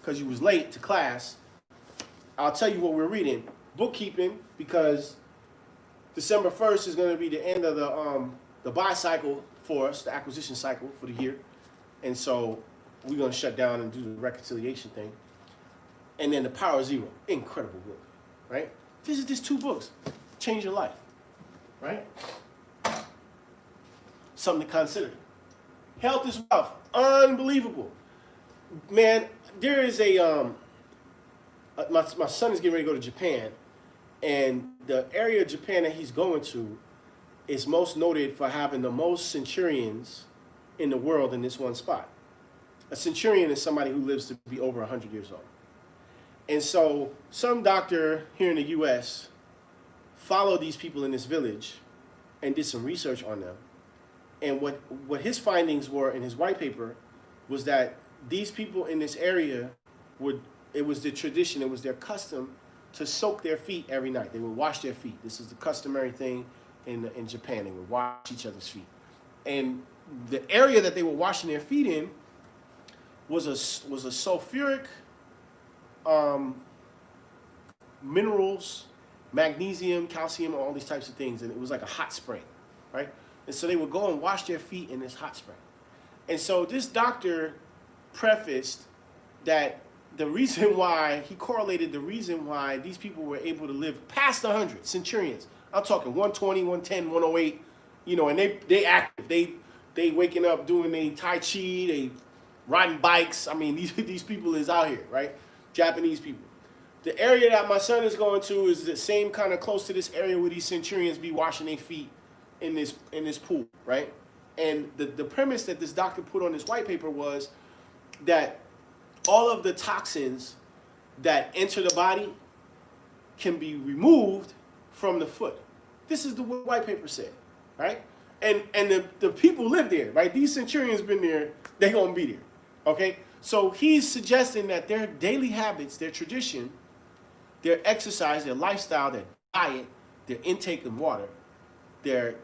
because you was late to class, I'll tell you what we're reading. Bookkeeping, because December 1st is going to be the end of the buy cycle for us, the acquisition cycle for the year. And so we're going to shut down and do the reconciliation thing. And then The Power of Zero, incredible book, right? This is just 2 books, change your life, right? Something to consider. Health is wealth, unbelievable. Man, there is my son is getting ready to go to Japan, and the area of Japan that he's going to is most noted for having the most centurions in the world in this one spot. A centurion is somebody who lives to be over 100 years old. And so some doctor here in the U.S. followed these people in this village and did some research on them. And what his findings were in his white paper was that these people in this area it was the tradition, it was their custom to soak their feet every night. They would wash their feet. This is the customary thing in Japan. They would wash each other's feet. And the area that they were washing their feet in was a sulfuric minerals, magnesium, calcium, all these types of things, and it was like a hot spring, right? And so they would go and wash their feet in this hot spring. And so this doctor prefaced that the reason why, he correlated the reason why these people were able to live past 100, centurions. I'm talking 120, 110, 108, you know, and they active. They waking up doing their Tai Chi, they riding bikes. I mean, these people is out here, right? Japanese people. The area that my son is going to is the same kind of close to this area where these centurions be washing their feet in this pool, right? And the premise that this doctor put on this white paper was that all of the toxins that enter the body can be removed from the foot. This is the white paper said, right? And the people live there, right? These centurions been there, they gonna be there, okay? So he's suggesting that their daily habits, their tradition, their exercise, their lifestyle, their diet, their intake of water, their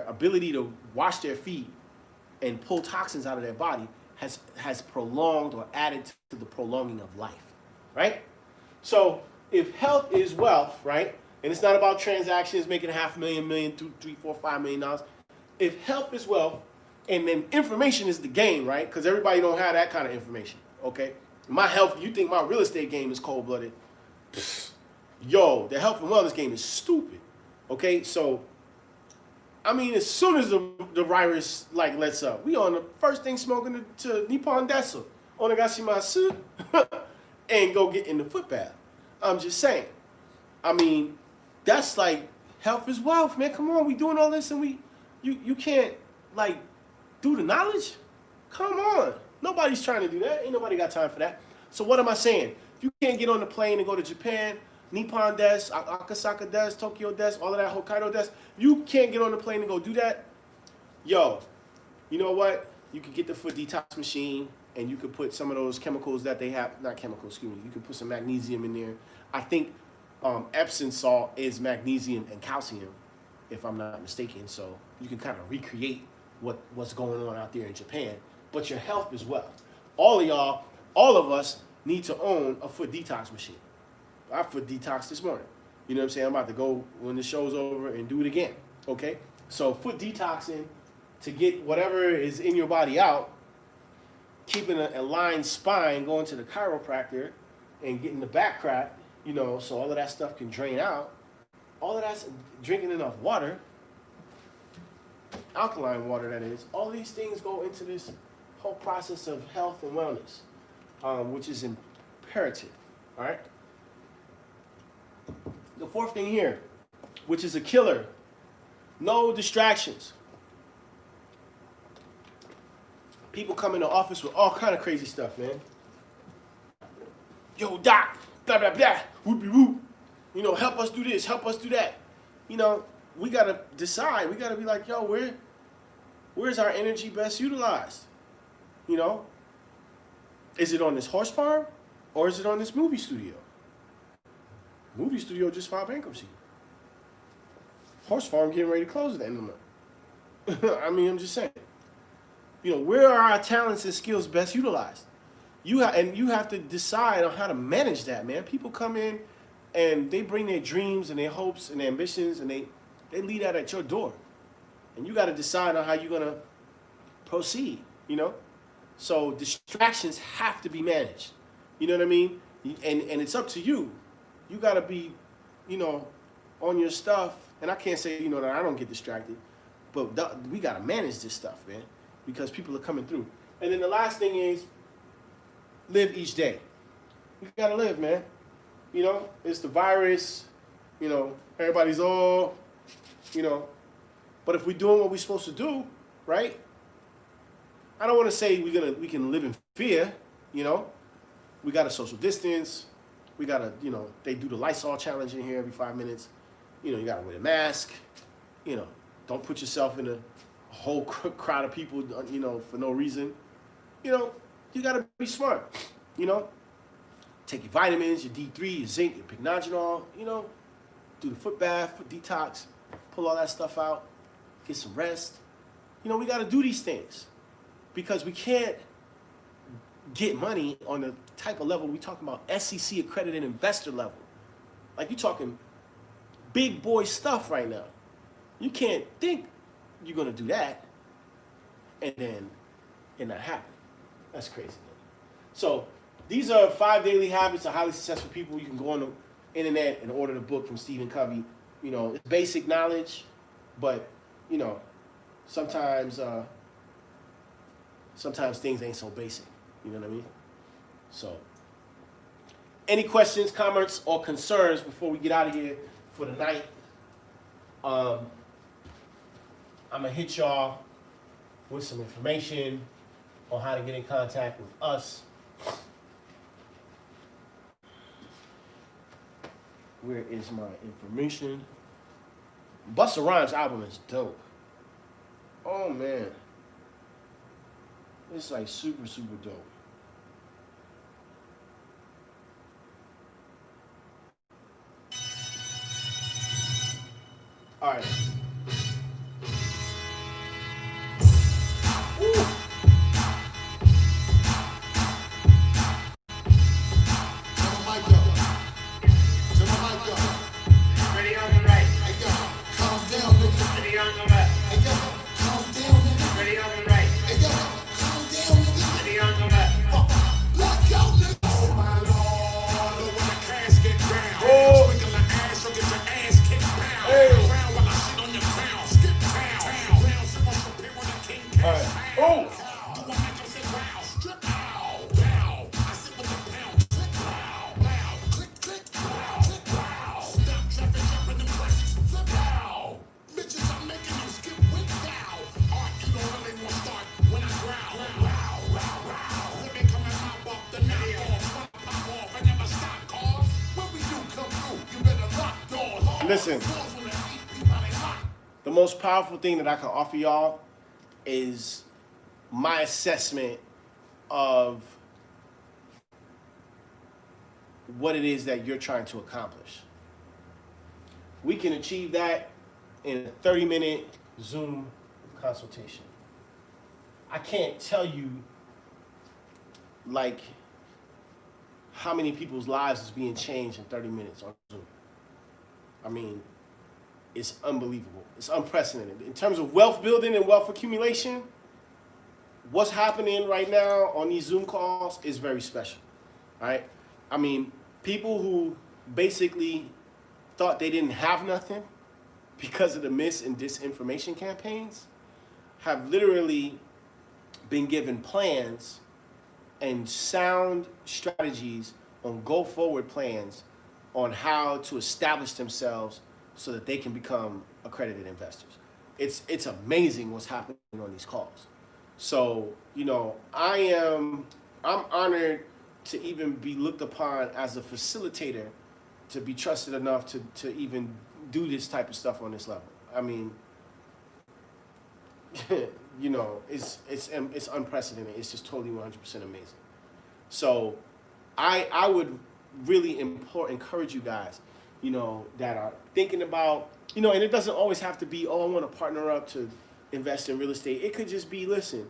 ability to wash their feet and pull toxins out of their body has prolonged or added to the prolonging of life, right? So if health is wealth, right, and it's not about transactions making $500,000, million, $2, $3, $4, $5 million. If health is wealth, and then information is the game, right? Because everybody don't have that kind of information, okay? My health, you think my real estate game is cold-blooded? Yo, the health and wellness game is stupid, okay? So, I mean, as soon as the virus lets up, we on the first thing smoking to Nippon Deso, onegashimasu, and go get in the foot bath. I'm just saying. I mean, that's like health is wealth, man. Come on, we doing all this and you can't do the knowledge? Come on. Nobody's trying to do that. Ain't nobody got time for that. So what am I saying? If you can't get on the plane and go to Japan, Nippon Desu, Akasaka Desu, Tokyo Desu, all of that, Hokkaido Desu, you can't get on the plane and go do that, yo, you know what? You could get the foot detox machine and you could put some of those chemicals that they have, not chemicals, excuse me, you could put some magnesium in there. I think Epsom salt is magnesium and calcium, if I'm not mistaken. So you can kind of recreate what's going on out there in Japan. But your health is wealth. All of y'all, all of us need to own a foot detox machine. I foot detox this morning. You know what I'm saying? I'm about to go when the show's over and do it again. Okay? So foot detoxing to get whatever is in your body out, keeping a aligned spine, going to the chiropractor and getting the back crack, you know, so all of that stuff can drain out. All of that's drinking enough water, alkaline water that is. All these things go into this whole process of health and wellness, which is imperative, all right? The fourth thing here, which is a killer, no distractions. People come in the office with all kind of crazy stuff, man. Yo, doc, blah, blah, blah, whoopie whoop. You know, help us do this, help us do that. You know, we got to decide. We got to be like, yo, where's our energy best utilized? You know, is it on this horse farm or is it on this movie studio? Movie studio just filed bankruptcy. Horse farm getting ready to close at the end of the month. I mean, I'm just saying. You know, where are our talents and skills best utilized? You have to decide on how to manage that, man. People come in and they bring their dreams and their hopes and their ambitions and they leave that at your door. And you got to decide on how you're going to proceed, you know? So distractions have to be managed. You know what I mean? And it's up to you. You got to be, you know, on your stuff. And I can't say, you know, that I don't get distracted. But we got to manage this stuff, man. Because people are coming through. And then the last thing is live each day. You got to live, man. You know, it's the virus. You know, everybody's all, you know. But if we're doing what we're supposed to do, right? I don't want to say we can live in fear, you know. We got to social distance. We got to, you know, they do the Lysol challenge in here every 5 minutes. You know, you got to wear a mask. You know, don't put yourself in a whole crowd of people, you know, for no reason. You know, you got to be smart, you know. Take your vitamins, your D3, your zinc, your pycnogenol, you know. Do the foot bath, detox, pull all that stuff out, get some rest. You know, we got to do these things because we can't get money on the type of level we talking about, SEC accredited investor level. Like, you talking big boy stuff right now. You can't think you're going to do that and then it not happen. That's crazy. So these are 5 daily habits of highly successful people. You can go on the internet and order the book from Stephen Covey. You know, it's basic knowledge, but, you know, sometimes things ain't so basic. You know what I mean? So, any questions, comments, or concerns before we get out of here for the night? I'm going to hit y'all with some information on how to get in contact with us. Where is my information? Busta Rhymes album is dope. Oh, man. It's like super, super dope. All right. Woo. Ready on the right. Hey, yo, calm down, nigga. Ready on the left. Hey, yo, calm down, nigga. Ready on the right. Hey, yo, calm down, nigga. Ready on the left. Blackout, nigga. Oh, my Lord. Look when the casket down. Sprinkle the ass, you'll get your ass kicked down. Crown while I sit on your crown. Skip town. Crown, sit on the pin when the king comes down. Oh. Do I make them sit round? Strip out. Down. I sit with the pound. Click loud. Loud. Click, click. Loud. Click loud. Stop traffic, jumping them classics. Flip out. Bitches, I'm making them skip with down. Art, you don't really want to start when I growl. Wow, wow, wow. Let me come and mop up the knock off. When I pop off, I never stop, cause when we do come through, you better lock doors. Listen. The most powerful thing that I can offer y'all is my assessment of what it is that you're trying to accomplish. We can achieve that in a 30-minute Zoom consultation. I can't tell you, like, how many people's lives is being changed in 30 minutes on Zoom. I mean, it's unbelievable. It's unprecedented. In terms of wealth building and wealth accumulation, what's happening right now on these Zoom calls is very special, all right? I mean, people who basically thought they didn't have nothing because of the mis and disinformation campaigns have literally been given plans and sound strategies on go-forward plans on how to establish themselves so that they can become accredited investors. It's amazing what's happening on these calls. So, you know, I'm honored to even be looked upon as a facilitator, to be trusted enough to even do this type of stuff on this level. I mean, you know, it's unprecedented. It's just totally 100% amazing. So I would really encourage you guys, you know, that are thinking about, you know, and it doesn't always have to be, oh, I want to partner up to invest in real estate. It could just be, listen,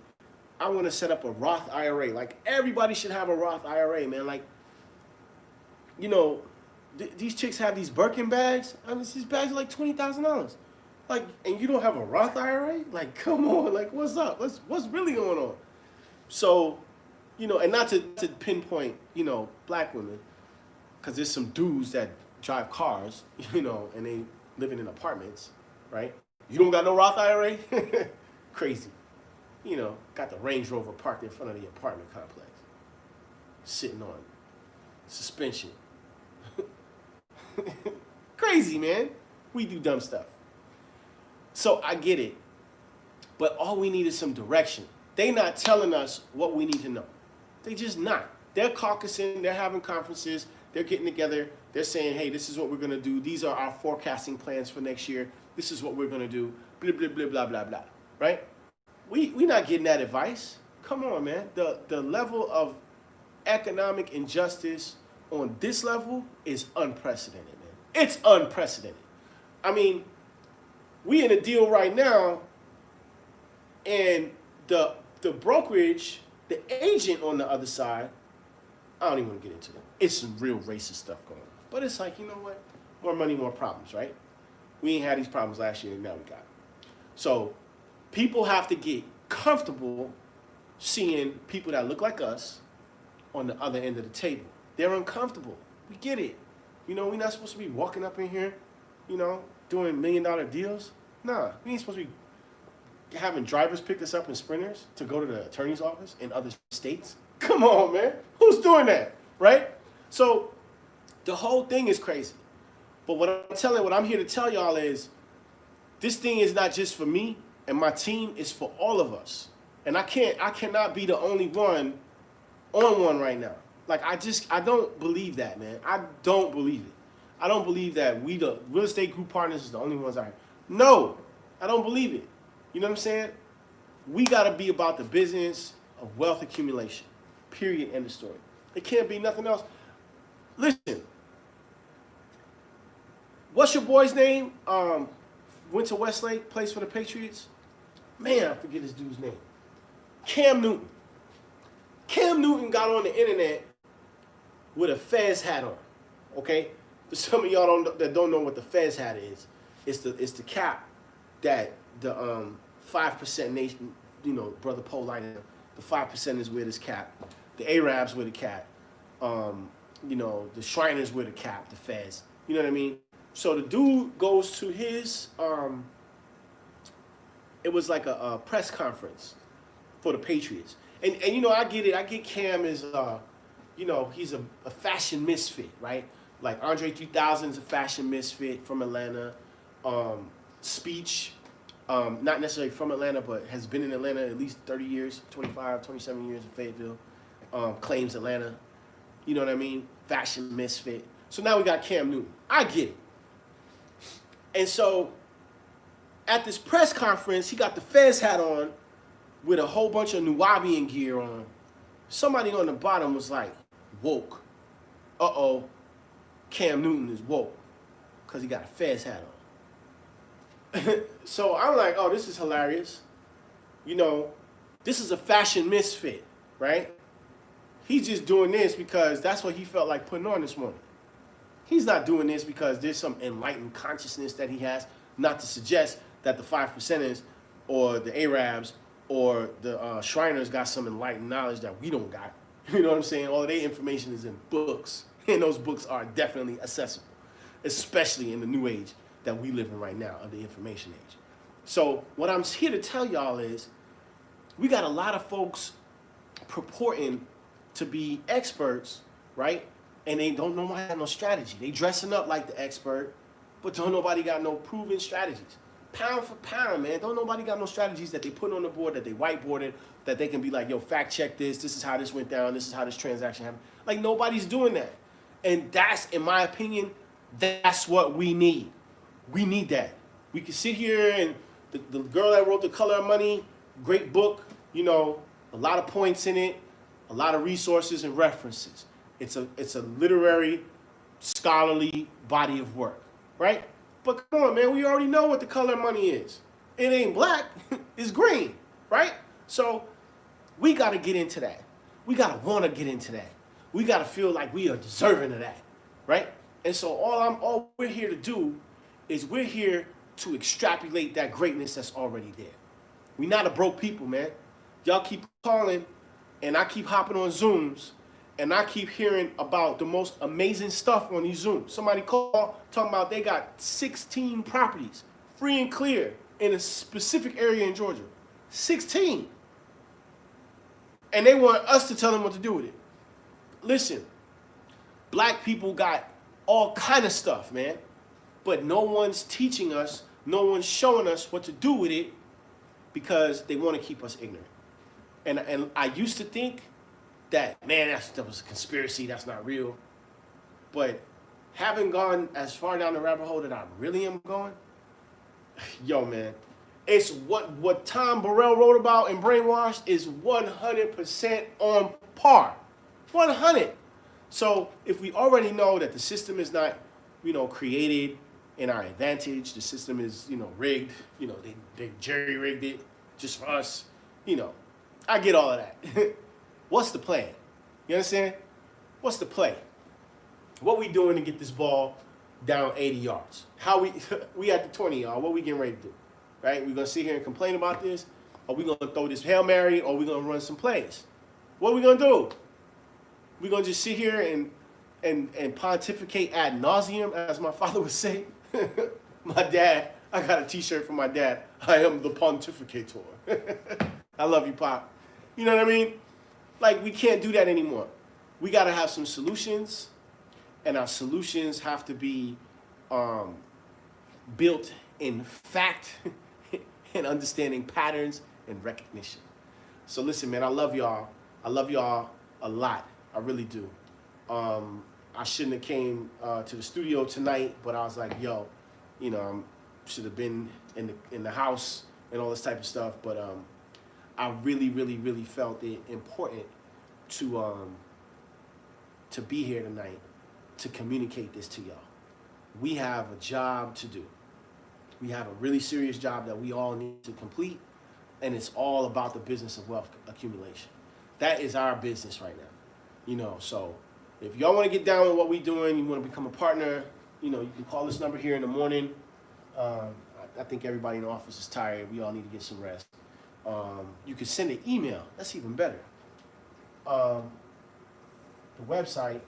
I want to set up a Roth IRA. Like, everybody should have a Roth IRA, man. Like, you know, these chicks have these Birkin bags. I mean, these bags are like $20,000. Like, and you don't have a Roth IRA? Like, come on. Like, what's up? What's really going on? So, you know, and not to pinpoint, you know, black women, because there's some dudes that drive cars, you know, and they living in apartments, right? You don't got no Roth IRA? Crazy. You know, got the Range Rover parked in front of the apartment complex, sitting on suspension. Crazy, man. We do dumb stuff. So I get it. But all we need is some direction. They not telling us what we need to know. They just not. They're caucusing, they're having conferences, they're getting together, they're saying, hey, this is what we're gonna do. These are our forecasting plans for next year. This is what we're gonna do. Blah, blah, blah, blah, blah, blah. Right? We not getting that advice. Come on, man. The level of economic injustice on this level is unprecedented, man. It's unprecedented. I mean, we in a deal right now, and the brokerage, the agent on the other side, I don't even want to get into it. It's some real racist stuff going on. But it's like, you know what? More money, more problems, right? We ain't had these problems last year, and now we got it. So people have to get comfortable seeing people that look like us on the other end of the table. They're uncomfortable. We get it. You know, we're not supposed to be walking up in here, you know, doing $1 million deals. Nah, we ain't supposed to be having drivers pick us up in Sprinters to go to the attorney's office in other states. Come on, man. Who's doing that, right? So the whole thing is crazy. But what I'm here to tell y'all is this thing is not just for me and my team, it's for all of us. And I cannot be the only one on one right now. Like, I don't believe that, man. I don't believe it. I don't believe that we, the real estate group partners, is the only ones out here. No, I don't believe it. You know what I'm saying? We got to be about the business of wealth accumulation. Period. End of story. It can't be nothing else. Listen, what's your boy's name? Went to Westlake, plays for the Patriots. Man, I forget this dude's name. Cam Newton. Cam Newton got on the internet with a Fez hat on. Okay, for some of y'all that don't know what the Fez hat is, it's the cap that the 5% nation, you know, Brother Poe lighted up. The 5% wear this cap. The Arabs wear the cap. You know, the Shriners wear the cap, the Fez. You know what I mean? So the dude goes to his, it was like a press conference for the Patriots. And you know, I get it. I get Cam as, you know, he's a fashion misfit, right? Like Andre 3000 is a fashion misfit from Atlanta. Speech, not necessarily from Atlanta, but has been in Atlanta at least 30 years, 25, 27 years in Fayetteville. Claims Atlanta. You know what I mean? Fashion misfit. So now we got Cam Newton. I get it. And so at this press conference, he got the Fez hat on with a whole bunch of Nubian gear on. Somebody on the bottom was like, woke. Uh-oh, Cam Newton is woke because he got a Fez hat on. So I'm like, oh, this is hilarious. You know, this is a fashion misfit, right? He's just doing this because that's what he felt like putting on this morning. He's not doing this because there's some enlightened consciousness that he has, not to suggest that the 5%ers or the Arabs or the Shriners got some enlightened knowledge that we don't got. You know what I'm saying? All of their information is in books, and those books are definitely accessible, especially in the new age that we live in right now, of the information age. So what I'm here to tell y'all is we got a lot of folks purporting to be experts, right? And they don't nobody have no strategy. They dressing up like the expert, but don't nobody got no proven strategies. Pound for pound, man. Don't nobody got no strategies that they put on the board, that they whiteboarded, that they can be like, yo, fact check this. This is how this went down. This is how this transaction happened. Like, nobody's doing that. And that's, in my opinion, that's what we need. We need that. We can sit here and the girl that wrote The Color of Money, great book, you know, a lot of points in it, a lot of resources and references. It's a literary, scholarly body of work, right? But come on, man, we already know what the color of money is. It ain't black, it's green, right? So we got to get into that. We got to want to get into that. We got to feel like we are deserving of that, right? And so all we're here to do is we're here to extrapolate that greatness that's already there. We're not a broke people, man. Y'all keep calling, and I keep hopping on Zooms, and I keep hearing about the most amazing stuff on these Zooms. Somebody called talking about they got 16 properties, free and clear, in a specific area in Georgia. 16. And they want us to tell them what to do with it. Listen, black people got all kind of stuff, man. But no one's teaching us no one's showing us what to do with it because they want to keep us ignorant. And I used to think that, man, that was a conspiracy, that's not real. But having gone as far down the rabbit hole that I really am going, yo, man, it's what Tom Burrell wrote about in Brainwashed is 100% on par. 100. So if we already know that the system is not, created in our advantage, the system is, rigged, they jerry-rigged it just for us, I get all of that. What's the plan? You understand? What's the play? What we doing to get this ball down 80 yards? How we at the 20, y'all. What we getting ready to do? Right? We gonna sit here and complain about this? Or we gonna throw this Hail Mary? Or we gonna run some plays? What we gonna do? We gonna just sit here and pontificate ad nauseum, as my father would say? My dad, I got a t-shirt from my dad. I am the pontificator. I love you, Pop. You know what I mean? Like, we can't do that anymore. We got to have some solutions, and our solutions have to be built in fact and understanding patterns and recognition. So listen, man, I love y'all. I love y'all a lot. I really do. I shouldn't have came to the studio tonight, but I was like, yo, I should have been in the house and all this type of stuff. But I really, really, really felt it important to be here tonight to communicate this to y'all. We have a job to do. We have a really serious job that we all need to complete, and it's all about the business of wealth accumulation. That is our business right now. So if y'all want to get down with what we're doing, you want to become a partner, you can call this number here in the morning. I think everybody in the office is tired. We all need to get some rest. You can send an email. That's even better. The website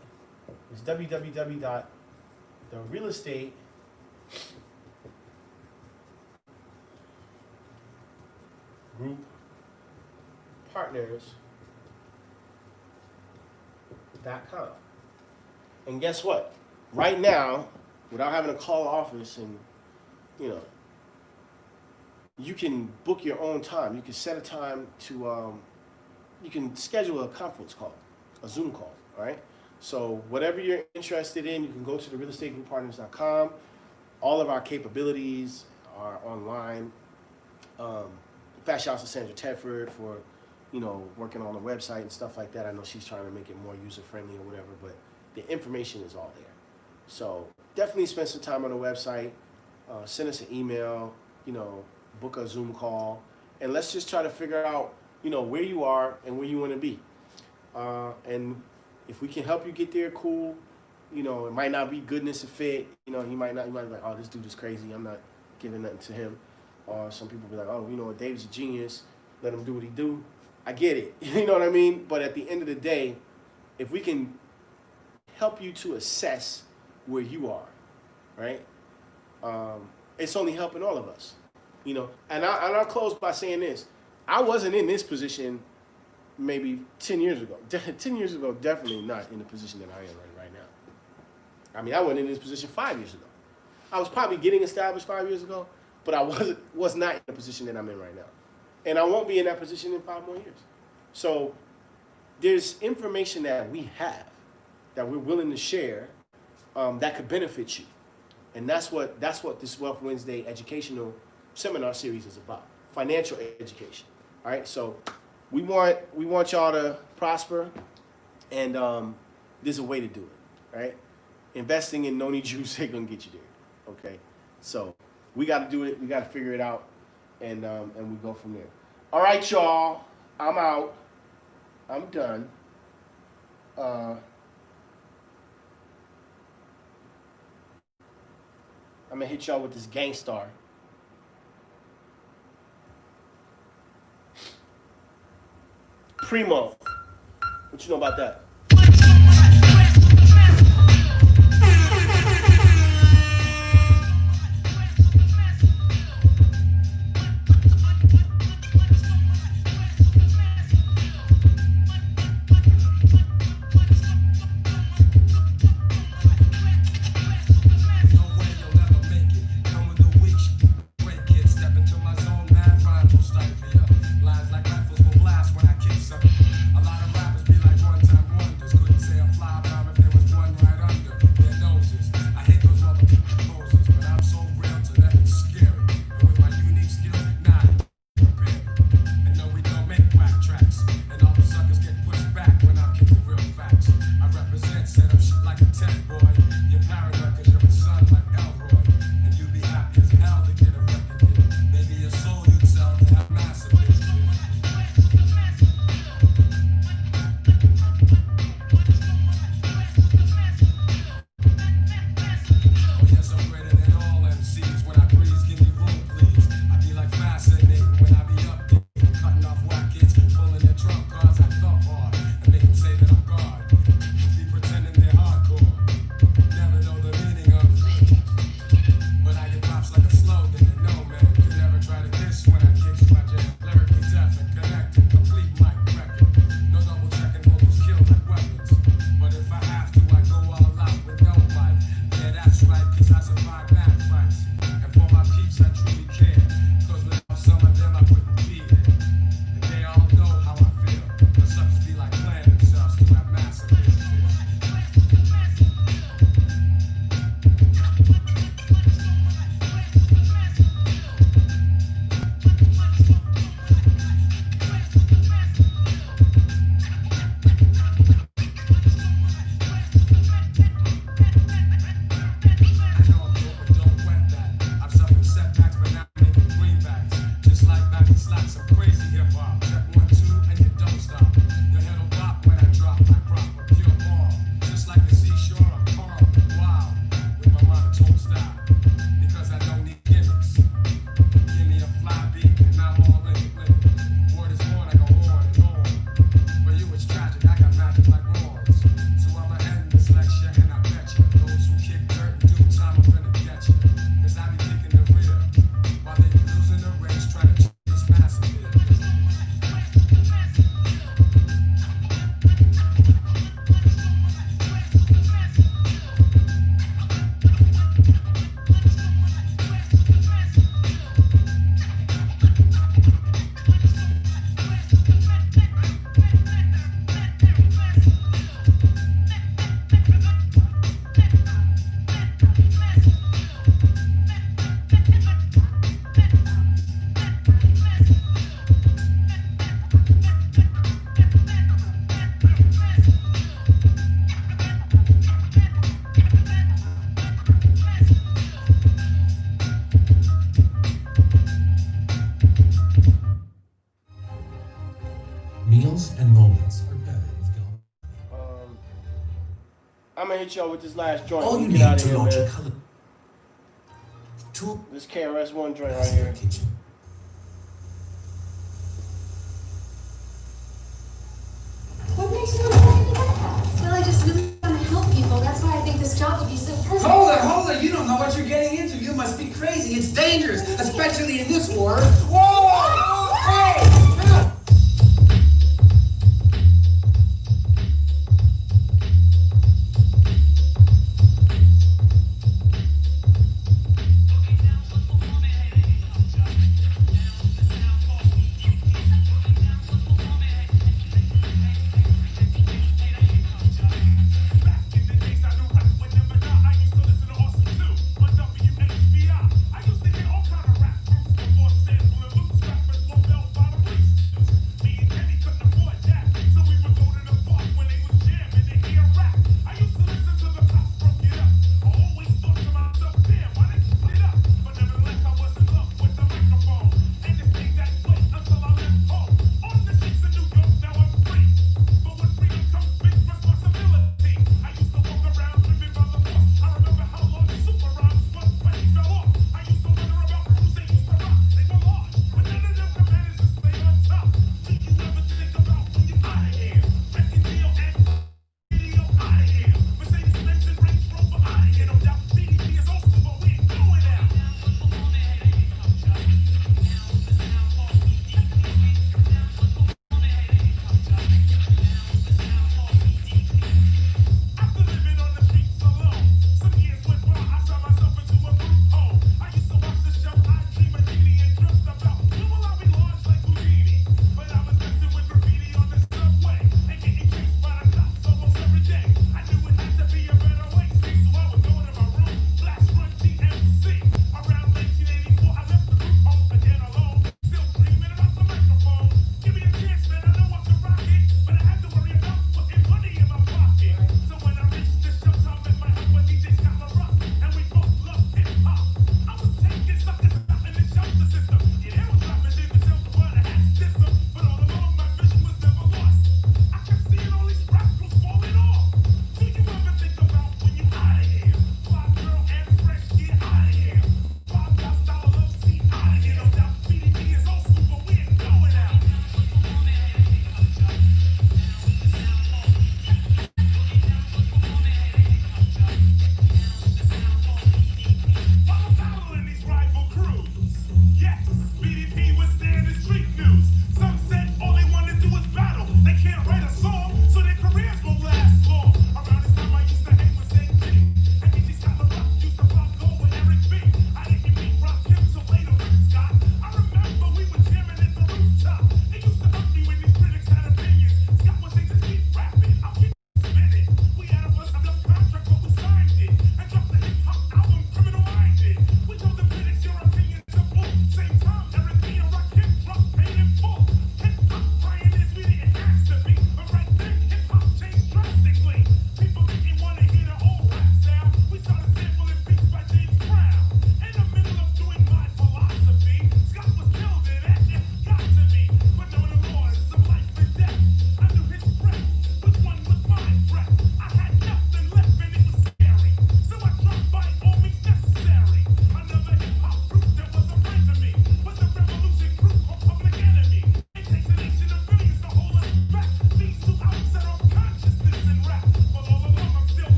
is www.therealestategrouppartners.com. And guess what? Right now, without having to call the office and, you can book your own time. You can set a time to, you can schedule a conference call, a Zoom call, all right? So whatever you're interested in, you can go to therealestategrouppartners.com. All of our capabilities are online. Fast shouts to Sandra Tedford for, working on the website and stuff like that. I know she's trying to make it more user-friendly or whatever, but the information is all there. So definitely spend some time on the website. Send us an email, book a Zoom call, and let's just try to figure out, where you are and where you want to be. And if we can help you get there, cool. It might not be goodness and fit. You might be like, oh, this dude is crazy. I'm not giving nothing to him. Or some people be like, oh, Dave's a genius. Let him do what he do. I get it. You know what I mean? But at the end of the day, if we can help you to assess where you are, right? It's only helping all of us. And I'll close by saying this. I wasn't in this position maybe 10 years ago. 10 years ago, definitely not in the position that I am right now. I mean, I wasn't in this position 5 years ago. I was probably getting established 5 years ago, but I was not in the position that I'm in right now. And I won't be in that position in 5 more years. So there's information that we have that we're willing to share that could benefit you. And that's what this Wealth Wednesday educational seminar series is about. Financial education. All right, so we want y'all to prosper, and there's a way to do it, right? Investing in Noni Juice ain't gonna get you there, okay? So we got to do it. We got to figure it out, and we go from there. All right, y'all. I'm out. I'm done. I'm gonna hit y'all with this Gangstar. Primo. What you know about that? set up shit like a tech boy. You're paranoid cause you're a son like Elroy. And you'd be happy as hell to get a record deal. Maybe your soul you'd sell to have massive hits. Oh yes, I'm greater than all MCs. When I breeze, give me room please. I be like fascinating when I be up there. Cutting off whack kids, pulling their trump cards. I thump hard and make them say that I'm God. Be pretending they're hardcore. Never know the meaning of it. But I get pops like a slogan. And no man, you never try to diss when I kick my jam. Lyrically deaf and connected, complete mic record. No double checking vocals killed like weapons. But if I have to, I go all out with no mic. Yeah, that's right, cause I survived that fight. And for my peeps, I truly care. Cause without some of them, I wouldn't be here. And they all know how I feel. The suckers be like playing themselves to have massive hits. I know I'm broke, but don't wet that. I've suffered setbacks, but now I'm making greenbacks. Just like back and slap some crazy hip hop. Check 1, 2, and you don't stop. Your head will pop when I drop my crop of pure ball. Just like the seashore, I'm calm and wild with my monotone style. Because I don't need gimmicks. Give me a fly beat and I'm all in it with it. Word is born, I go on and on. For you it's tragic, I got magic like horns. So I'ma end this lecture and I bet you those who kick dirt in due time are gonna get you. Cause I be kicking the rear while they be losing the race trying to chase massive hits. Meals and moments are better with Gulf. I'm gonna hit y'all with this last joint. All you Get need out of to here, launch a man. color tool This KRS-One joint right is your here. kitchen. What makes you want to get into that house? Well, I just really want to help people. That's why I think this job would be so perfect. Hold it! You don't know what you're getting into. You must be crazy. It's dangerous, especially in this war. Whoa! Hey! Back in the days, I knew rap would never die. I used to listen to Awesome 2 on WHBI. I used to hear all kind of rap groups before Sample and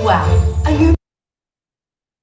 Wow.